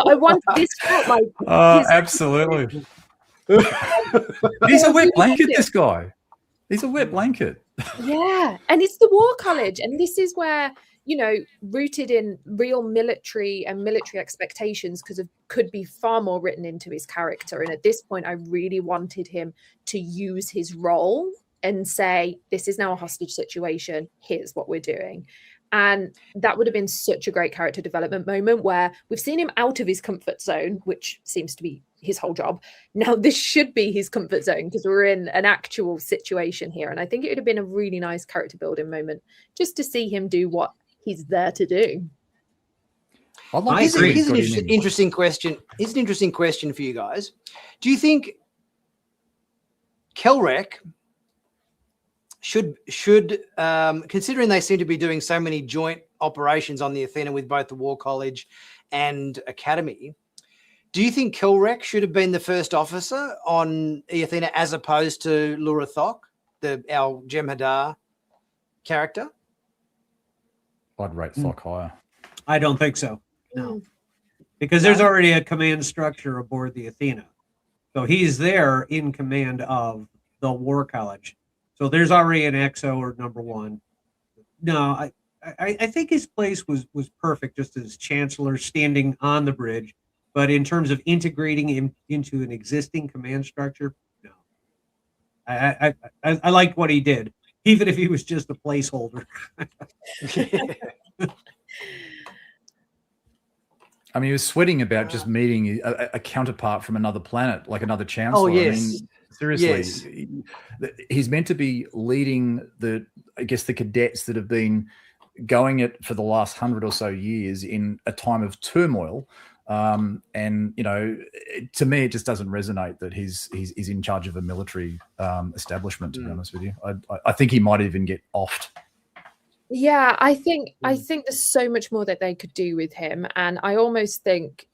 I want this felt like absolutely. He's a wet blanket, this guy. He's a wet blanket. Yeah, and it's the War College, and this is where rooted in real military and military expectations could be far more written into his character. And at this point, I really wanted him to use his role and say, this is now a hostage situation. Here's what we're doing. And that would have been such a great character development moment, where we've seen him out of his comfort zone, which seems to be his whole job. Now this should be his comfort zone, because we're in an actual situation here. And I think it would have been a really nice character building moment just to see him do what he's there to do. Here's an interesting question. Here's an interesting question for you guys. Do you think Kelrec should considering they seem to be doing so many joint operations on the Athena with both the War College and Academy, do you think Kelrec should have been the first officer on the Athena as opposed to Lura Thok, our Jem'Hadar character? I'd rate Thok higher. I don't think so. No. Because there's already a command structure aboard the Athena. So he's there in command of the War College. So there's already an XO or number one. No, I think his place was perfect just as Chancellor standing on the bridge. But in terms of integrating him into an existing command structure, no. I liked what he did, even if he was just a placeholder. I mean, he was sweating about just meeting a counterpart from another planet, like another chancellor. Oh, yes. I mean, seriously, he's meant to be leading the cadets that have been going it for the last 100 or so years in a time of turmoil. And to me, it just doesn't resonate that he's in charge of a military establishment. To be honest with you, I think he might even get offed. Yeah, I think there's so much more that they could do with him, and I almost think,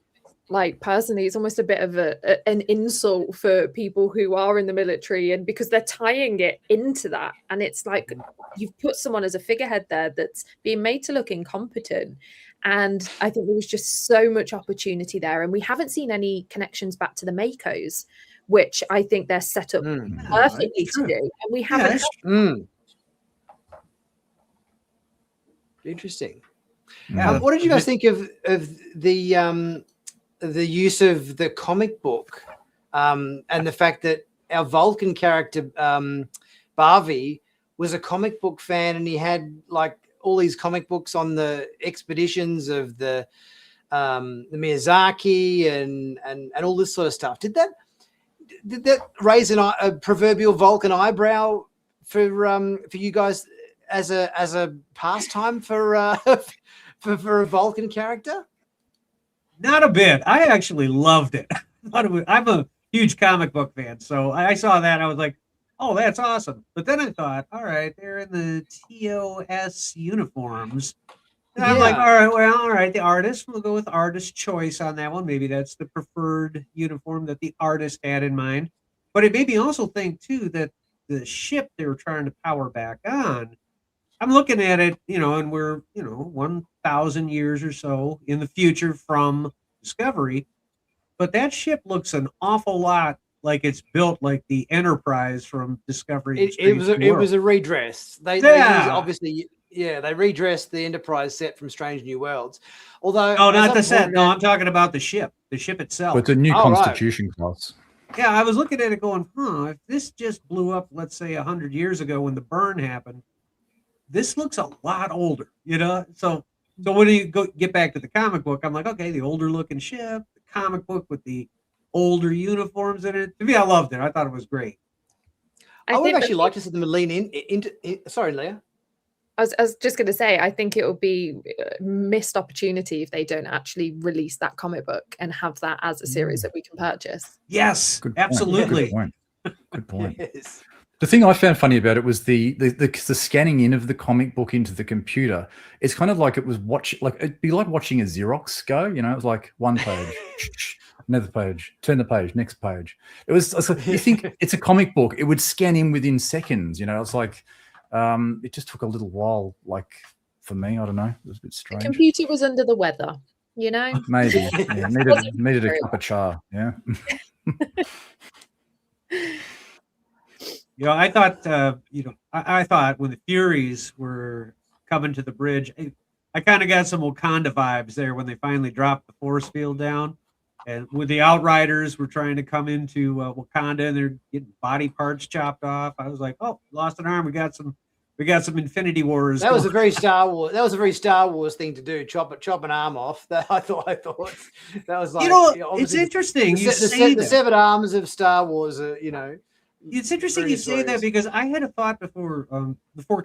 like personally, it's almost a bit of an insult for people who are in the military, and because they're tying it into that, and it's like you've put someone as a figurehead there that's being made to look incompetent. And I think there was just so much opportunity there, and we haven't seen any connections back to the Makos, which I think they're set up perfectly to do, and we haven't. Interesting. Yeah, What did you guys think of the use of the comic book and the fact that our Vulcan character Barvi was a comic book fan, and he had like all these comic books on the expeditions of the Miyazaki and all this sort of stuff? Did that raise a proverbial Vulcan eyebrow for you guys as a pastime for a Vulcan character? Not a bit. I actually loved it. I'm a huge comic book fan, so I saw that. I was like, "Oh, that's awesome!" But then I thought, "All right, they're in the TOS uniforms." And I'm like, all right. The artist, we'll go with artist choice on that one. Maybe that's the preferred uniform that the artist had in mind. But it made me also think too that the ship they were trying to power back on, I'm looking at it, and we're, 1,000 years or so in the future from Discovery, but that ship looks an awful lot like it's built like the Enterprise from Discovery. It was a redress. They obviously, they redressed the Enterprise set from Strange New Worlds. Although, not the set. No, I'm talking about the ship itself. But it's a new Constitution class. Yeah, I was looking at it going, if this just blew up, let's say 100 years ago when the burn happened, this looks a lot older, So when you get back to the comic book, I'm like, okay, the older looking ship, the comic book with the older uniforms in it. To me, I loved it. I thought it was great. I would actually like to see them lean into. Sorry, Leah. I was just going to say, I think it will be a missed opportunity if they don't actually release that comic book and have that as a series that we can purchase. Yes, absolutely. Good point. Yes. The thing I found funny about it was the scanning in of the comic book into the computer. It's kind of like it was it'd be like watching a Xerox go. It was like one page, another page, turn the page, next page. It was you think it's a comic book, it would scan in within seconds. It's like it just took a little while. Like for me, I don't know, it was a bit strange. The computer was under the weather, Maybe needed a cup of cha. Yeah. I thought, I thought when the Furies were coming to the bridge, I kind of got some Wakanda vibes there when they finally dropped the force field down, and when the Outriders were trying to come into Wakanda and they're getting body parts chopped off. I was like, oh, lost an arm. We got some Infinity Wars. That was a very Star Wars. That was a very Star Wars thing to do. Chop an arm off. I thought that was like. It's interesting. The severed arms of Star Wars. It's interesting you say that because I had a thought before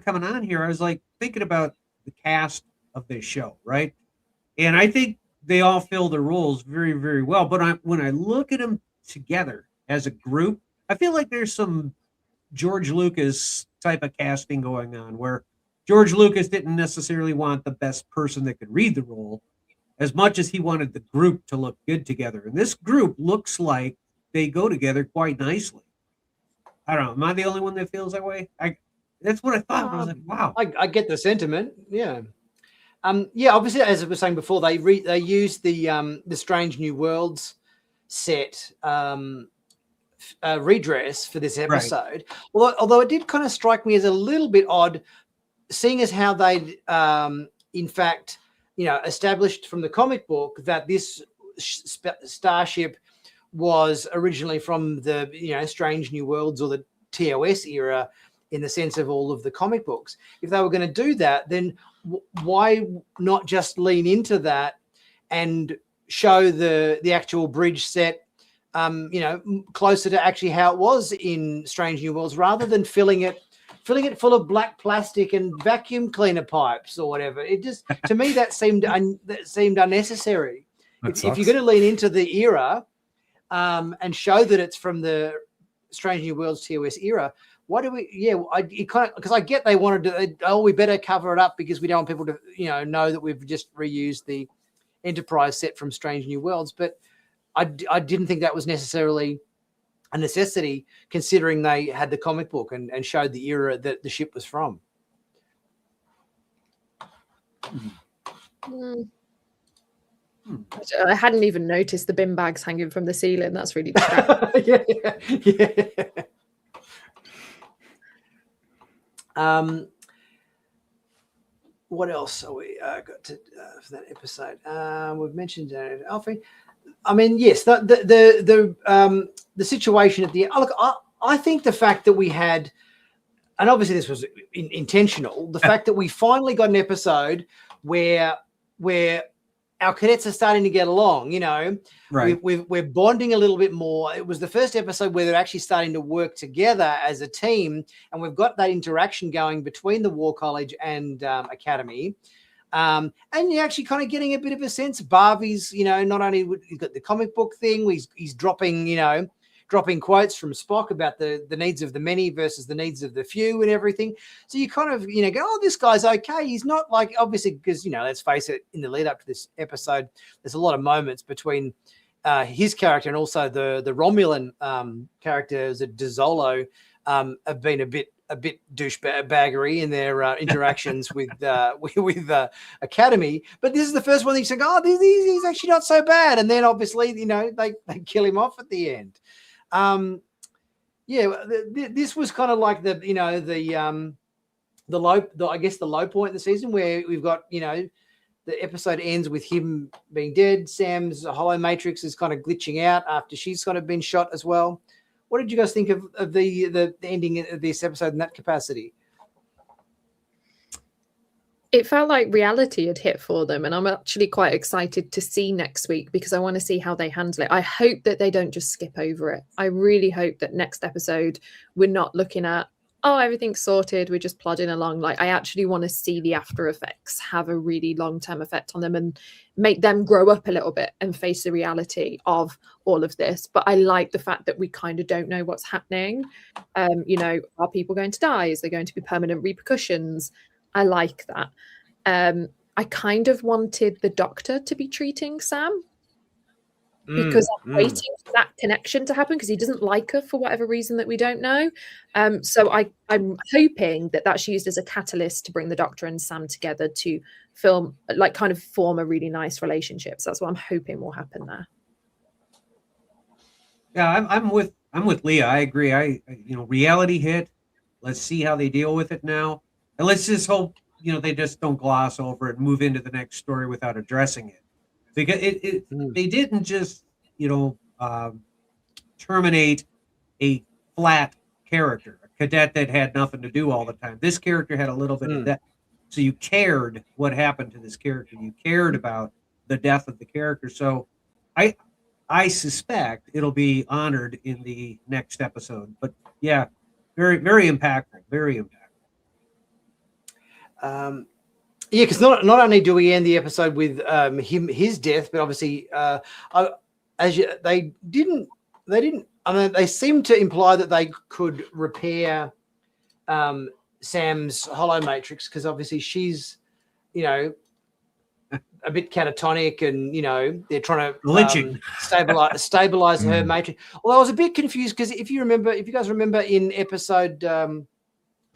coming on here. I was like thinking about the cast of this show, right? And I think they all fill their roles very, very well. But when I look at them together as a group, I feel like there's some George Lucas type of casting going on where George Lucas didn't necessarily want the best person that could read the role as much as he wanted the group to look good together. And this group looks like they go together quite nicely. I don't know. Am I the only one that feels that way? That's what I thought. I was like, wow. I get the sentiment. Yeah. Obviously, as I was saying before, they used the Strange New Worlds set redress for this episode. Right. Although it did kind of strike me as a little bit odd, seeing as how they'd in fact, established from the comic book that this starship was originally from the Strange New Worlds or the TOS era in the sense of all of the comic books. If they were going to do that, then why not just lean into that and show the actual bridge set closer to actually how it was in Strange New Worlds, rather than filling it full of black plastic and vacuum cleaner pipes or whatever? It just, to me, that seemed unnecessary. If you're going to lean into the era and show that it's from the Strange New Worlds TOS era, why do we? Yeah, it kind of, because I get they wanted to. We better cover it up because we don't want people to, know that we've just reused the Enterprise set from Strange New Worlds. But I didn't think that was necessarily a necessity, considering they had the comic book and showed the era that the ship was from. I hadn't even noticed the bin bags hanging from the ceiling. That's really distracting. yeah. What else are we got to for that episode? We've mentioned Alfie. I mean, yes, the situation at the end. Look, I think the fact that we had, and obviously this was intentional, the fact that we finally got an episode where our cadets are starting to get along, Right. We're bonding a little bit more. It was the first episode where they're actually starting to work together as a team, and we've got that interaction going between the War College and Academy. And you're actually kind of getting a bit of a sense. Barvey's, not only he's got the comic book thing, he's dropping quotes from Spock about the needs of the many versus the needs of the few and everything. So you kind of, go, oh, this guy's okay. He's not like, obviously, because, let's face it, in the lead up to this episode, there's a lot of moments between his character and also the Romulan characters at Dezzolo have been a bit douchebaggery in their interactions with Academy. But this is the first one that you think, oh, he's actually not so bad. And then obviously, they kill him off at the end. This was kind of like the low point in the season, where we've got, the episode ends with him being dead. Sam's hollow matrix is kind of glitching out after she's kind of been shot as well. What did you guys think of the ending of this episode in that capacity? It felt like reality had hit for them, and I'm actually quite excited to see next week because I want to see how they handle it. I hope that they don't just skip over it. I really hope that next episode we're not looking at, oh, everything's sorted, we're just plodding along. Like, I actually want to see the after effects have a really long-term effect on them and make them grow up a little bit and face the reality of all of this. But I like the fact that we kind of don't know what's happening. Are people going to die? Is there going to be permanent repercussions? I like that. I kind of wanted the Doctor to be treating Sam because I'm waiting for that connection to happen, because he doesn't like her for whatever reason that we don't know. So I'm hoping that that's used as a catalyst to bring the Doctor and Sam together to form a really nice relationship. So that's what I'm hoping will happen there. Yeah, I'm with Leah. I agree. Reality hit. Let's see how they deal with it now. And let's just hope, they just don't gloss over it and move into the next story without addressing it. Because they didn't just, terminate a flat character, a cadet that had nothing to do all the time. This character had a little bit of that. So you cared what happened to this character. You cared about the death of the character. So I suspect it'll be honored in the next episode. But yeah, very, very impactful. Very impactful. Because not only do we end the episode with his death, but obviously, they seem to imply that they could repair Sam's hollow matrix, because obviously she's, a bit catatonic, and they're trying to stabilize her matrix. Well, I was a bit confused because if you guys remember in episode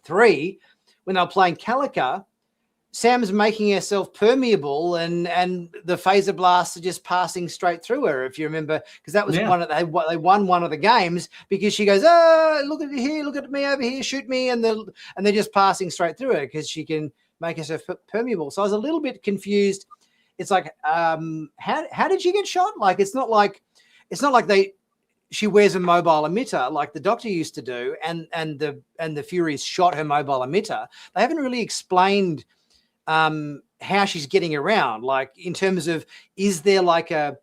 3, when they were playing Calica, Sam's making herself permeable, and the phaser blasts are just passing straight through her. If you remember, because that was they won one of the games, because she goes, "Oh, look at here, look at me over here, shoot me," and they're just passing straight through her because she can make herself permeable. So I was a little bit confused. It's like, how did she get shot? Like, it's not like she wears a mobile emitter like the Doctor used to do, and the Furies shot her mobile emitter. They haven't really explained how she's getting around, like in terms of, is there like a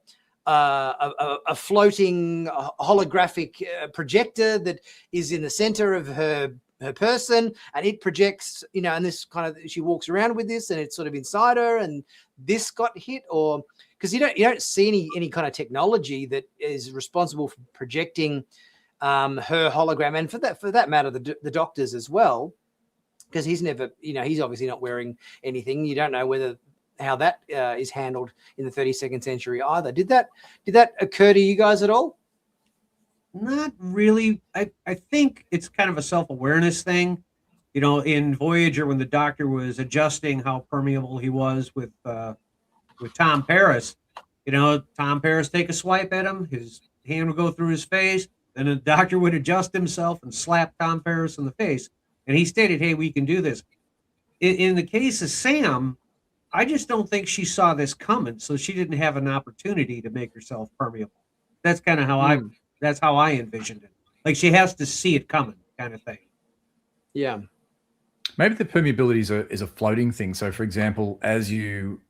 floating holographic projector that is in the center of her person, and it projects, and this kind of, she walks around with this and it's sort of inside her, and this got hit? Or because you don't see any kind of technology that is responsible for projecting her hologram, and for that matter, the doctor's as well, because he's never, he's obviously not wearing anything. You don't know how that is handled in the 32nd century either. Did that occur to you guys at all? Not really. I think it's kind of a self-awareness thing. In Voyager, when the Doctor was adjusting how permeable he was with Tom Paris, Tom Paris take a swipe at him, his hand would go through his face, and the Doctor would adjust himself and slap Tom Paris in the face. And he stated, hey, we can do this. In the case of Sam, I just don't think she saw this coming, so she didn't have an opportunity to make herself permeable. That's kind of how that's how I envisioned it. Like she has to see it coming, kind of thing. Yeah. Maybe the permeability is a floating thing. So, for example, as you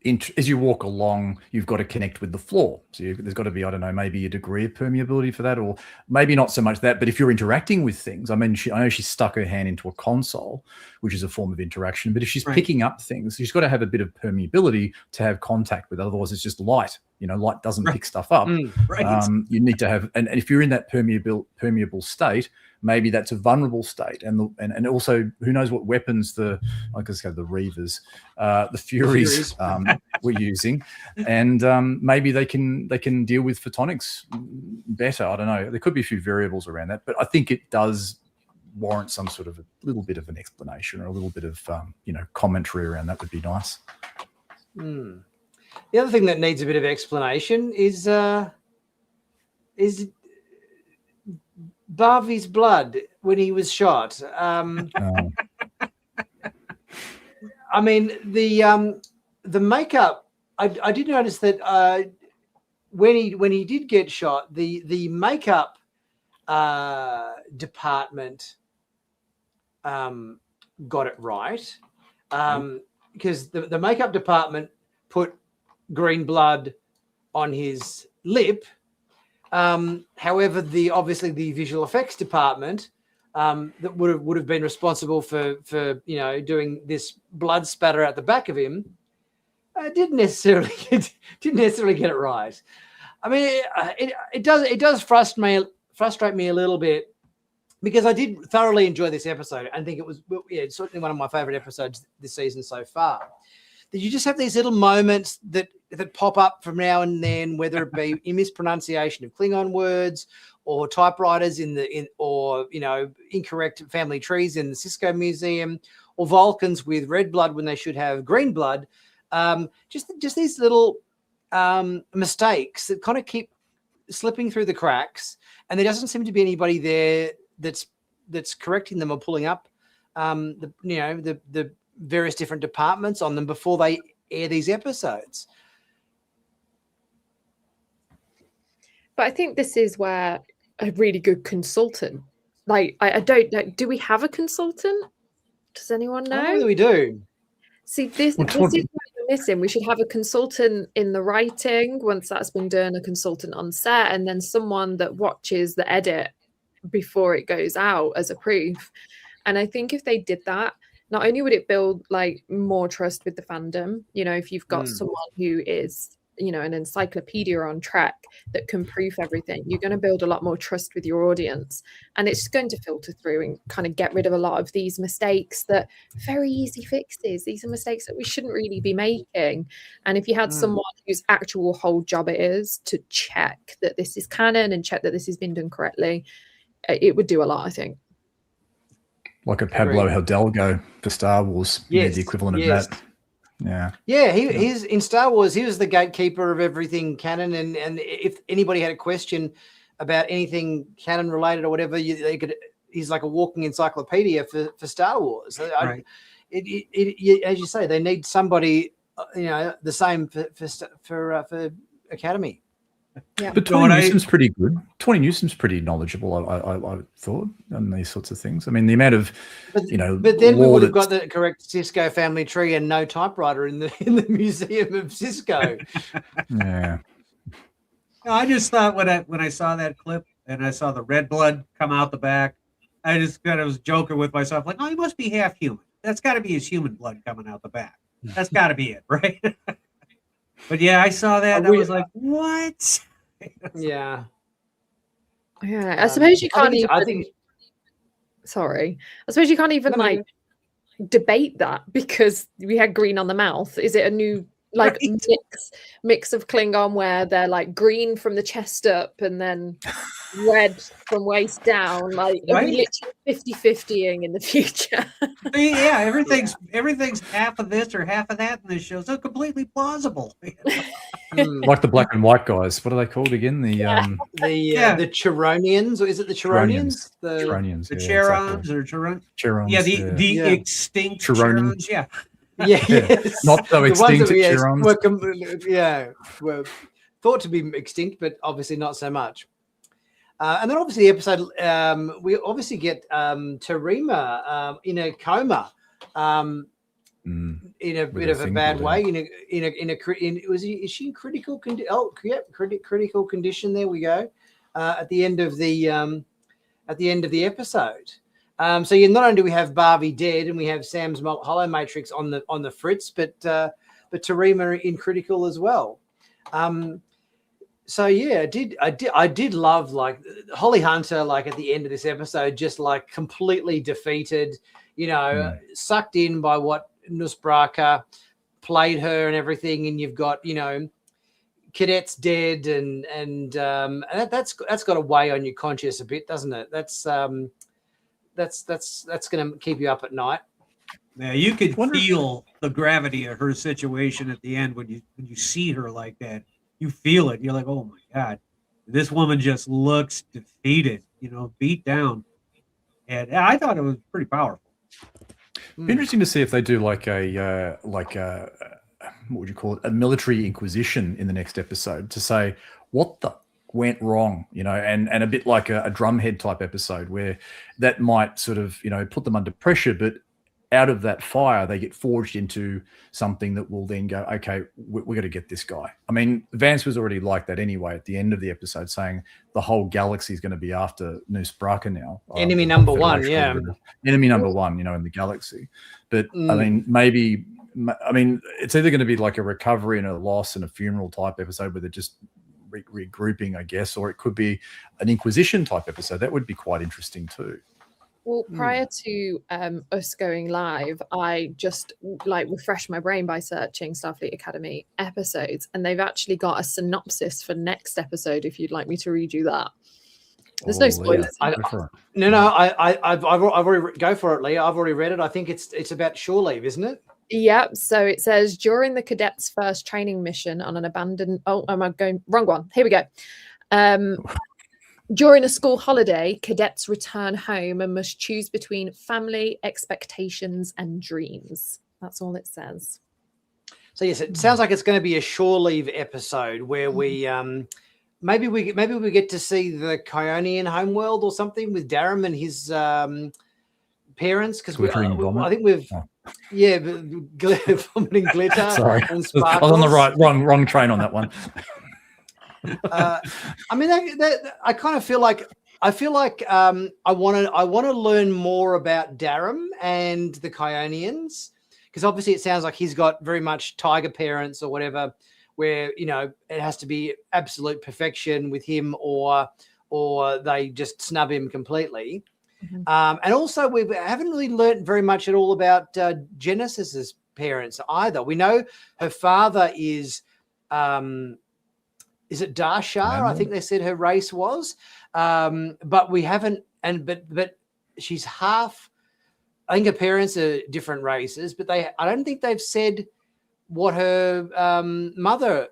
walk along, you've got to connect with the floor. So there's got to be, I don't know, maybe a degree of permeability for that, or maybe not so much that. But if you're interacting with things, I mean, I know she stuck her hand into a console, which is a form of interaction. But if she's picking up things, she's got to have a bit of permeability to have contact with. Otherwise, it's just light. Light doesn't pick stuff up. You need to have, and if you're in that permeable state, maybe that's a vulnerable state, and also who knows what weapons the Reavers, the Furies were using, and maybe they can deal with photonics better. I don't know. There could be a few variables around that, but I think it does warrant some sort of a little bit of an explanation or a little bit of commentary around that would be nice. The other thing that needs a bit of explanation is Barvey's blood when he was shot. I mean, the makeup. I did notice that when he did get shot, the makeup department got it right, because the makeup department put green blood on his lip. However, obviously the visual effects department that would have been responsible for doing this blood spatter out the back of him didn't necessarily get it right. I mean, it does frustrate me a little bit, because I did thoroughly enjoy this episode and think it was certainly one of my favorite episodes this season so far. That you just have these little moments that pop up from now and then, whether it be in mispronunciation of Klingon words, or typewriters or incorrect family trees in the Cisco Museum, or Vulcans with red blood when they should have green blood. Just these little mistakes that kind of keep slipping through the cracks, and there doesn't seem to be anybody there that's correcting them or pulling up the various different departments on them before they air these episodes. But I think this is where a really good consultant, like I don't know, do we have a consultant? Does anyone know? I don't know whether we do. See, this is what we're missing. We should have a consultant in the writing once that's been done, a consultant on set, and then someone that watches the edit before it goes out as a proof. And I think if they did that, not only would it build like more trust with the fandom, if you've got someone who is, an encyclopedia on Trek that can proof everything, you're going to build a lot more trust with your audience, and it's going to filter through and kind of get rid of a lot of these mistakes that are very easy fixes. These are mistakes that we shouldn't really be making. And if you had someone whose actual whole job it is to check that this is canon and check that this has been done correctly, it would do a lot, I think. Like a Pablo Hidalgo for Star Wars, the equivalent of that. Yeah. He's in Star Wars. He was the gatekeeper of everything canon, and if anybody had a question about anything canon related or whatever, he's like a walking encyclopedia for Star Wars. Right. As you say, they need somebody, the same for Academy. Yeah. But Tony Newsom's pretty good. Tony Newsom's pretty knowledgeable, I thought, on these sorts of things. I mean, the amount of, but then we would have got the correct Cisco family tree and no typewriter in the Museum of Cisco. Yeah. No, I just thought when I saw that clip and I saw the red blood come out the back, I just kind of was joking with myself, like, oh, he must be half human. That's got to be his human blood coming out the back. That's got to be it, right? But yeah, I saw that and I was like, what? Yeah. Yeah, I suppose you can't even. I think Sorry, I suppose you can't even No. debate that because we had green on the mouth. Is it a new Right. mix of Klingon where they're like green from the chest up and then red from waist down? Like, are we Right. literally 50-50ing in the future? Yeah, everything's half of this or half of that in this show, so completely plausible. Like the black and white guys. What are they called again? The the Chironians, or is it the Chironians? Chironians. The Yeah, Charons exactly. or Charons. Chirons. Yeah, the Yeah. extinct Chironin. Charons. Yeah. Yeah, yes. Not so The ones extinct that, yes, Chirons. were thought to be extinct, but obviously not so much. And then obviously the episode, we obviously get Terima in a coma, in a bit of a bad way. Is she in critical condition? Oh, yeah, critical condition. There we go. At the end of the episode. So not only do we have Barbie dead and we have Sam's hollow matrix on the fritz, but Terima in critical as well. So yeah, I did love like Holly Hunter, like at the end of this episode, just like completely defeated, sucked in by what Nusbraka played her and everything, and you've got cadets dead, and that's got to weigh on your conscience a bit, doesn't it? That's going to keep you up at night. Yeah, you could feel the gravity of her situation at the end when you see her like that. You feel it. You're like, oh my God, this woman just looks defeated, beat down. And I thought it was pretty powerful. Interesting to see if they do like a what would you call it, a military inquisition in the next episode to say what the went wrong, and a bit like a drumhead type episode where that might sort of put them under pressure, but out of that fire they get forged into something that will then go, okay, we got to get this guy. I mean, Vance was already like that anyway at the end of the episode, saying the whole galaxy is going to be after Nusbraka now. Enemy number one, yeah. Enemy number one, in the galaxy. But I mean, maybe, it's either going to be like a recovery and a loss and a funeral type episode where they're just regrouping, I guess, or it could be an Inquisition type episode. That would be quite interesting too. Well, prior to us going live, I just refreshed my brain by searching Starfleet Academy episodes, and they've actually got a synopsis for next episode. If you'd like me to read you that, there's no spoilers. No, I've already go for it, Leah. I've already read it. I think it's about shore leave, isn't it? Yep. So it says during the cadets' first training mission on an abandoned. Oh, am I going wrong one? Here we go. During a school holiday, cadets return home and must choose between family, expectations, and dreams. That's all it says. So yes, it sounds like it's going to be a shore leave episode where we maybe we get to see the Kionian homeworld or something with Darum and his parents, because I think we've vomiting glitter. Sorry, and sparkles. I was on the wrong train on that one. I kind of feel like I want to learn more about Darum and the Kionians, because obviously it sounds like he's got very much tiger parents or whatever, where it has to be absolute perfection with him, or they just snub him completely. And also we haven't really learned very much at all about Genesis's parents either. We know her father is it Darshar? I think they said her race was, but we haven't. But she's half. I think her parents are different races, but I don't think they've said what her mother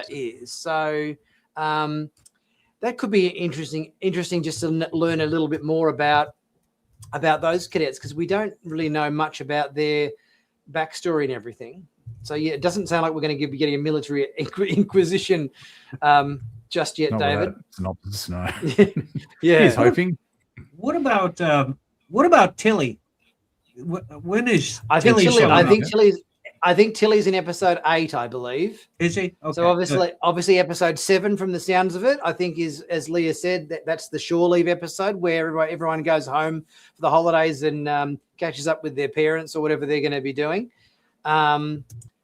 is. So that could be interesting just to learn a little bit more about those cadets, because we don't really know much about their backstory and everything. So yeah, it doesn't sound like we're going to be getting a military inquisition just yet, David. Synopsis, no. Yeah, he's hoping. What about Tilly? When is Tilly? I think Tilly's in episode 8, I believe. Is he? Okay, so obviously episode 7, from the sounds of it, I think is, as Leah said, that's the shore leave episode where everyone goes home for the holidays and catches up with their parents or whatever they're going to be doing.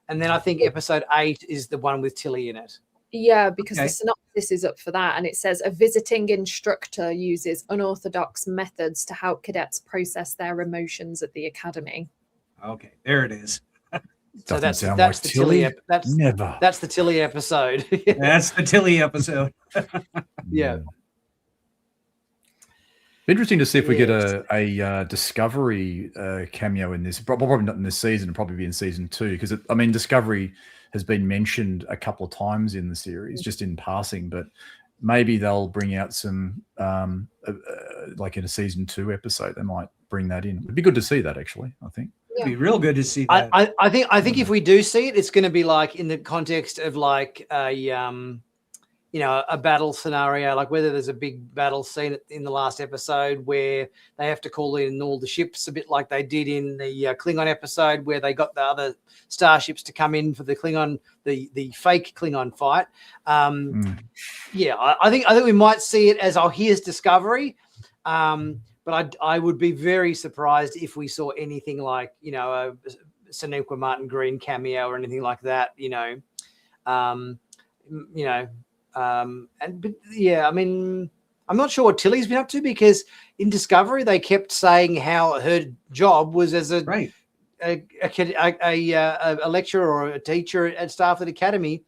And then I think episode 8 is the one with Tilly in it. Yeah, because Okay. the synopsis is up for that, and it says a visiting instructor uses unorthodox methods to help cadets process their emotions at the academy. Okay, there it is. So Doesn't sound that's like the Tilly. Tilly. Never. That's the Tilly episode. That's the Tilly episode. Yeah. Interesting to see if we get Yes. a Discovery cameo in this. Probably not in this season. Probably be in season 2 because I mean Discovery has been mentioned a couple of times in the series, just in passing. But maybe they'll bring out some like in a season 2 episode. They might bring that in. It'd be good to see that actually. I think. It'd be real good to see that. I think if we do see it, it's going to be like in the context of like a battle scenario, like whether there's a big battle scene in the last episode where they have to call in all the ships, a bit like they did in the Klingon episode where they got the other starships to come in for the fake Klingon fight. Yeah, I think we might see it as, here's Discovery. But I would be very surprised if we saw anything like, a Sonequa Martin Green cameo or anything like that, but yeah, I mean, I'm not sure what Tilly's been up to because in Discovery they kept saying how her job was as a lecturer or a teacher at Starfleet Academy,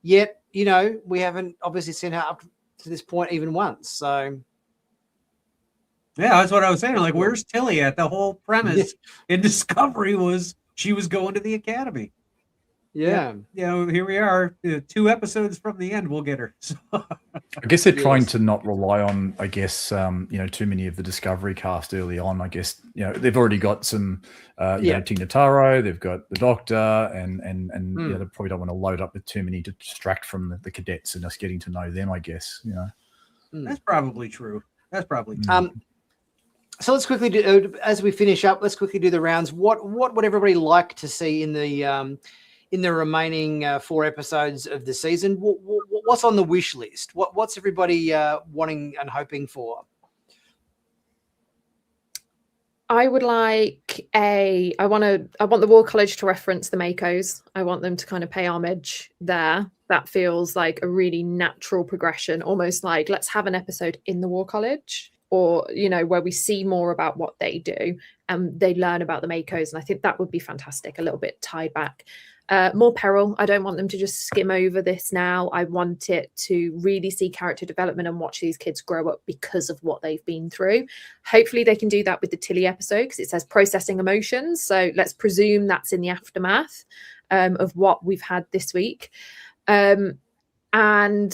yet we haven't obviously sent her up to this point even once. So yeah, that's what I was saying. Like, where's Tilly at? The whole premise in Discovery was she was going to the academy. Yeah. Here we are. 2 episodes from the end, we'll get her. So. I guess they're trying to not rely on, I guess, too many of the Discovery cast early on. I guess, they've already got some, Tina Taro, they've got the Doctor, and they probably don't want to load up with too many to distract from the cadets and us getting to know them, I guess. That's probably true. So let's quickly do, as we finish up, let's quickly do the rounds. What would everybody like to see in the remaining 4 episodes of the season? What's on the wish list? What's everybody wanting and hoping for? I would like I want the War College to reference the Makos. I want them to kind of pay homage there. That feels like a really natural progression, almost like let's have an episode in the War College, or where we see more about what they do and they learn about the Makos. And I think that would be fantastic, a little bit tied back. More peril. I don't want them to just skim over this now. I want it to really see character development and watch these kids grow up because of what they've been through. Hopefully they can do that with the Tilly episode because it says processing emotions. So let's presume that's in the aftermath of what we've had this week. And I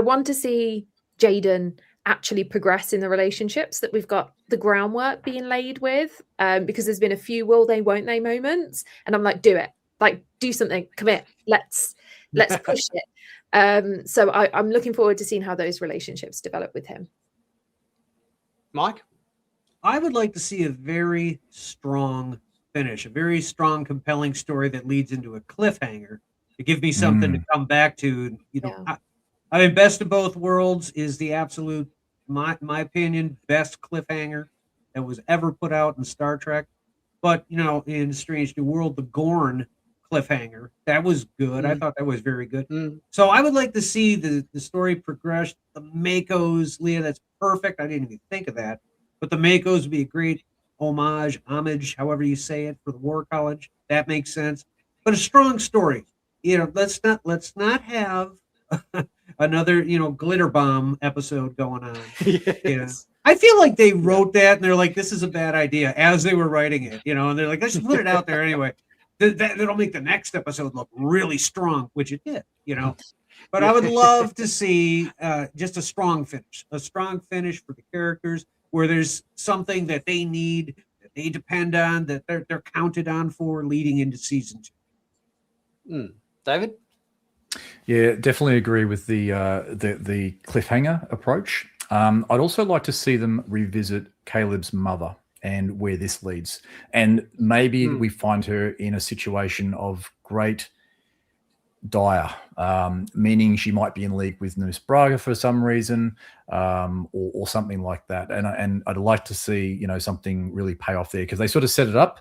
want to see Jaden actually progress in the relationships that we've got the groundwork being laid with, because there's been a few will they won't they moments, and I'm like, do it, like do something, commit, let's push it. So I'm looking forward to seeing how those relationships develop with him. Mike? I would like to see a very strong finish, a very strong, compelling story that leads into a cliffhanger to give me something to come back to. I mean, Best of Both Worlds is the absolute, my opinion, best cliffhanger that was ever put out in Star Trek. But, in Strange New World, the Gorn cliffhanger, that was good. I thought that was very good. So I would like to see the story progress. The Makos, Leah, that's perfect. I didn't even think of that. But the Makos would be a great homage, however you say it, for the War College. That makes sense. But a strong story. Let's not have another glitter bomb episode going on. Yes. I feel like they wrote that and they're like, this is a bad idea as they were writing it, and they're like, let's just put it out there anyway. That'll make the next episode look really strong, which it did, but I would love to see just a strong finish for the characters where there's something that they need, that they depend on, that they're counted on for leading into season 2. David? Yeah, definitely agree with the cliffhanger approach. I'd also like to see them revisit Caleb's mother and where this leads. And maybe we find her in a situation of great dire, meaning she might be in league with Nurse Braga for some reason, or something like that. And I'd like to see, something really pay off there because they sort of set it up.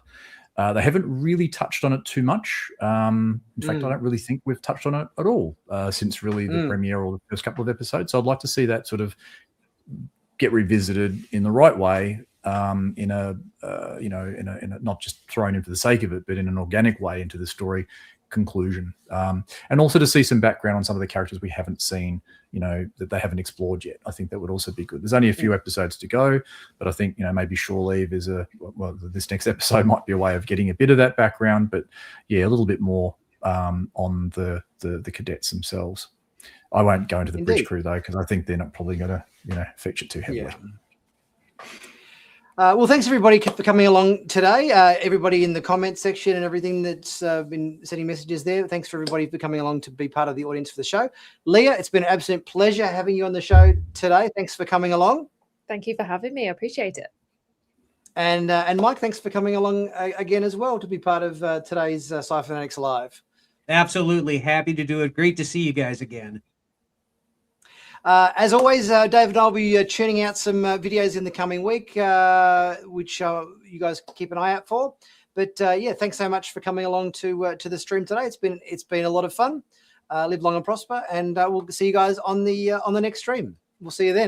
They haven't really touched on it too much. In fact, I don't really think we've touched on it at all since really the premiere or the first couple of episodes. So I'd like to see that sort of get revisited in the right way, in a not just thrown in for the sake of it, but in an organic way into the story conclusion, and also to see some background on some of the characters we haven't seen, that they haven't explored yet. I think that would also be good. There's only a few episodes to go, but I think maybe Shore Leave is this next episode might be a way of getting a bit of that background, but a little bit more on the cadets themselves. I won't go into the bridge crew though, because I think they're not probably going to feature too heavily. Well, thanks everybody for coming along today. Everybody in the comment section and everything that's been sending messages there. Thanks for everybody for coming along to be part of the audience for the show. Leah, it's been an absolute pleasure having you on the show today. Thanks for coming along. Thank you for having me. I appreciate it. And Mike, thanks for coming along again as well to be part of today's Sci-Finatics Live. Absolutely happy to do it. Great to see you guys again. As always, David and I'll be churning out some videos in the coming week, which you guys keep an eye out for. But thanks so much for coming along to the stream today. It's been a lot of fun. Live long and prosper, and we'll see you guys on the next stream. We'll see you then.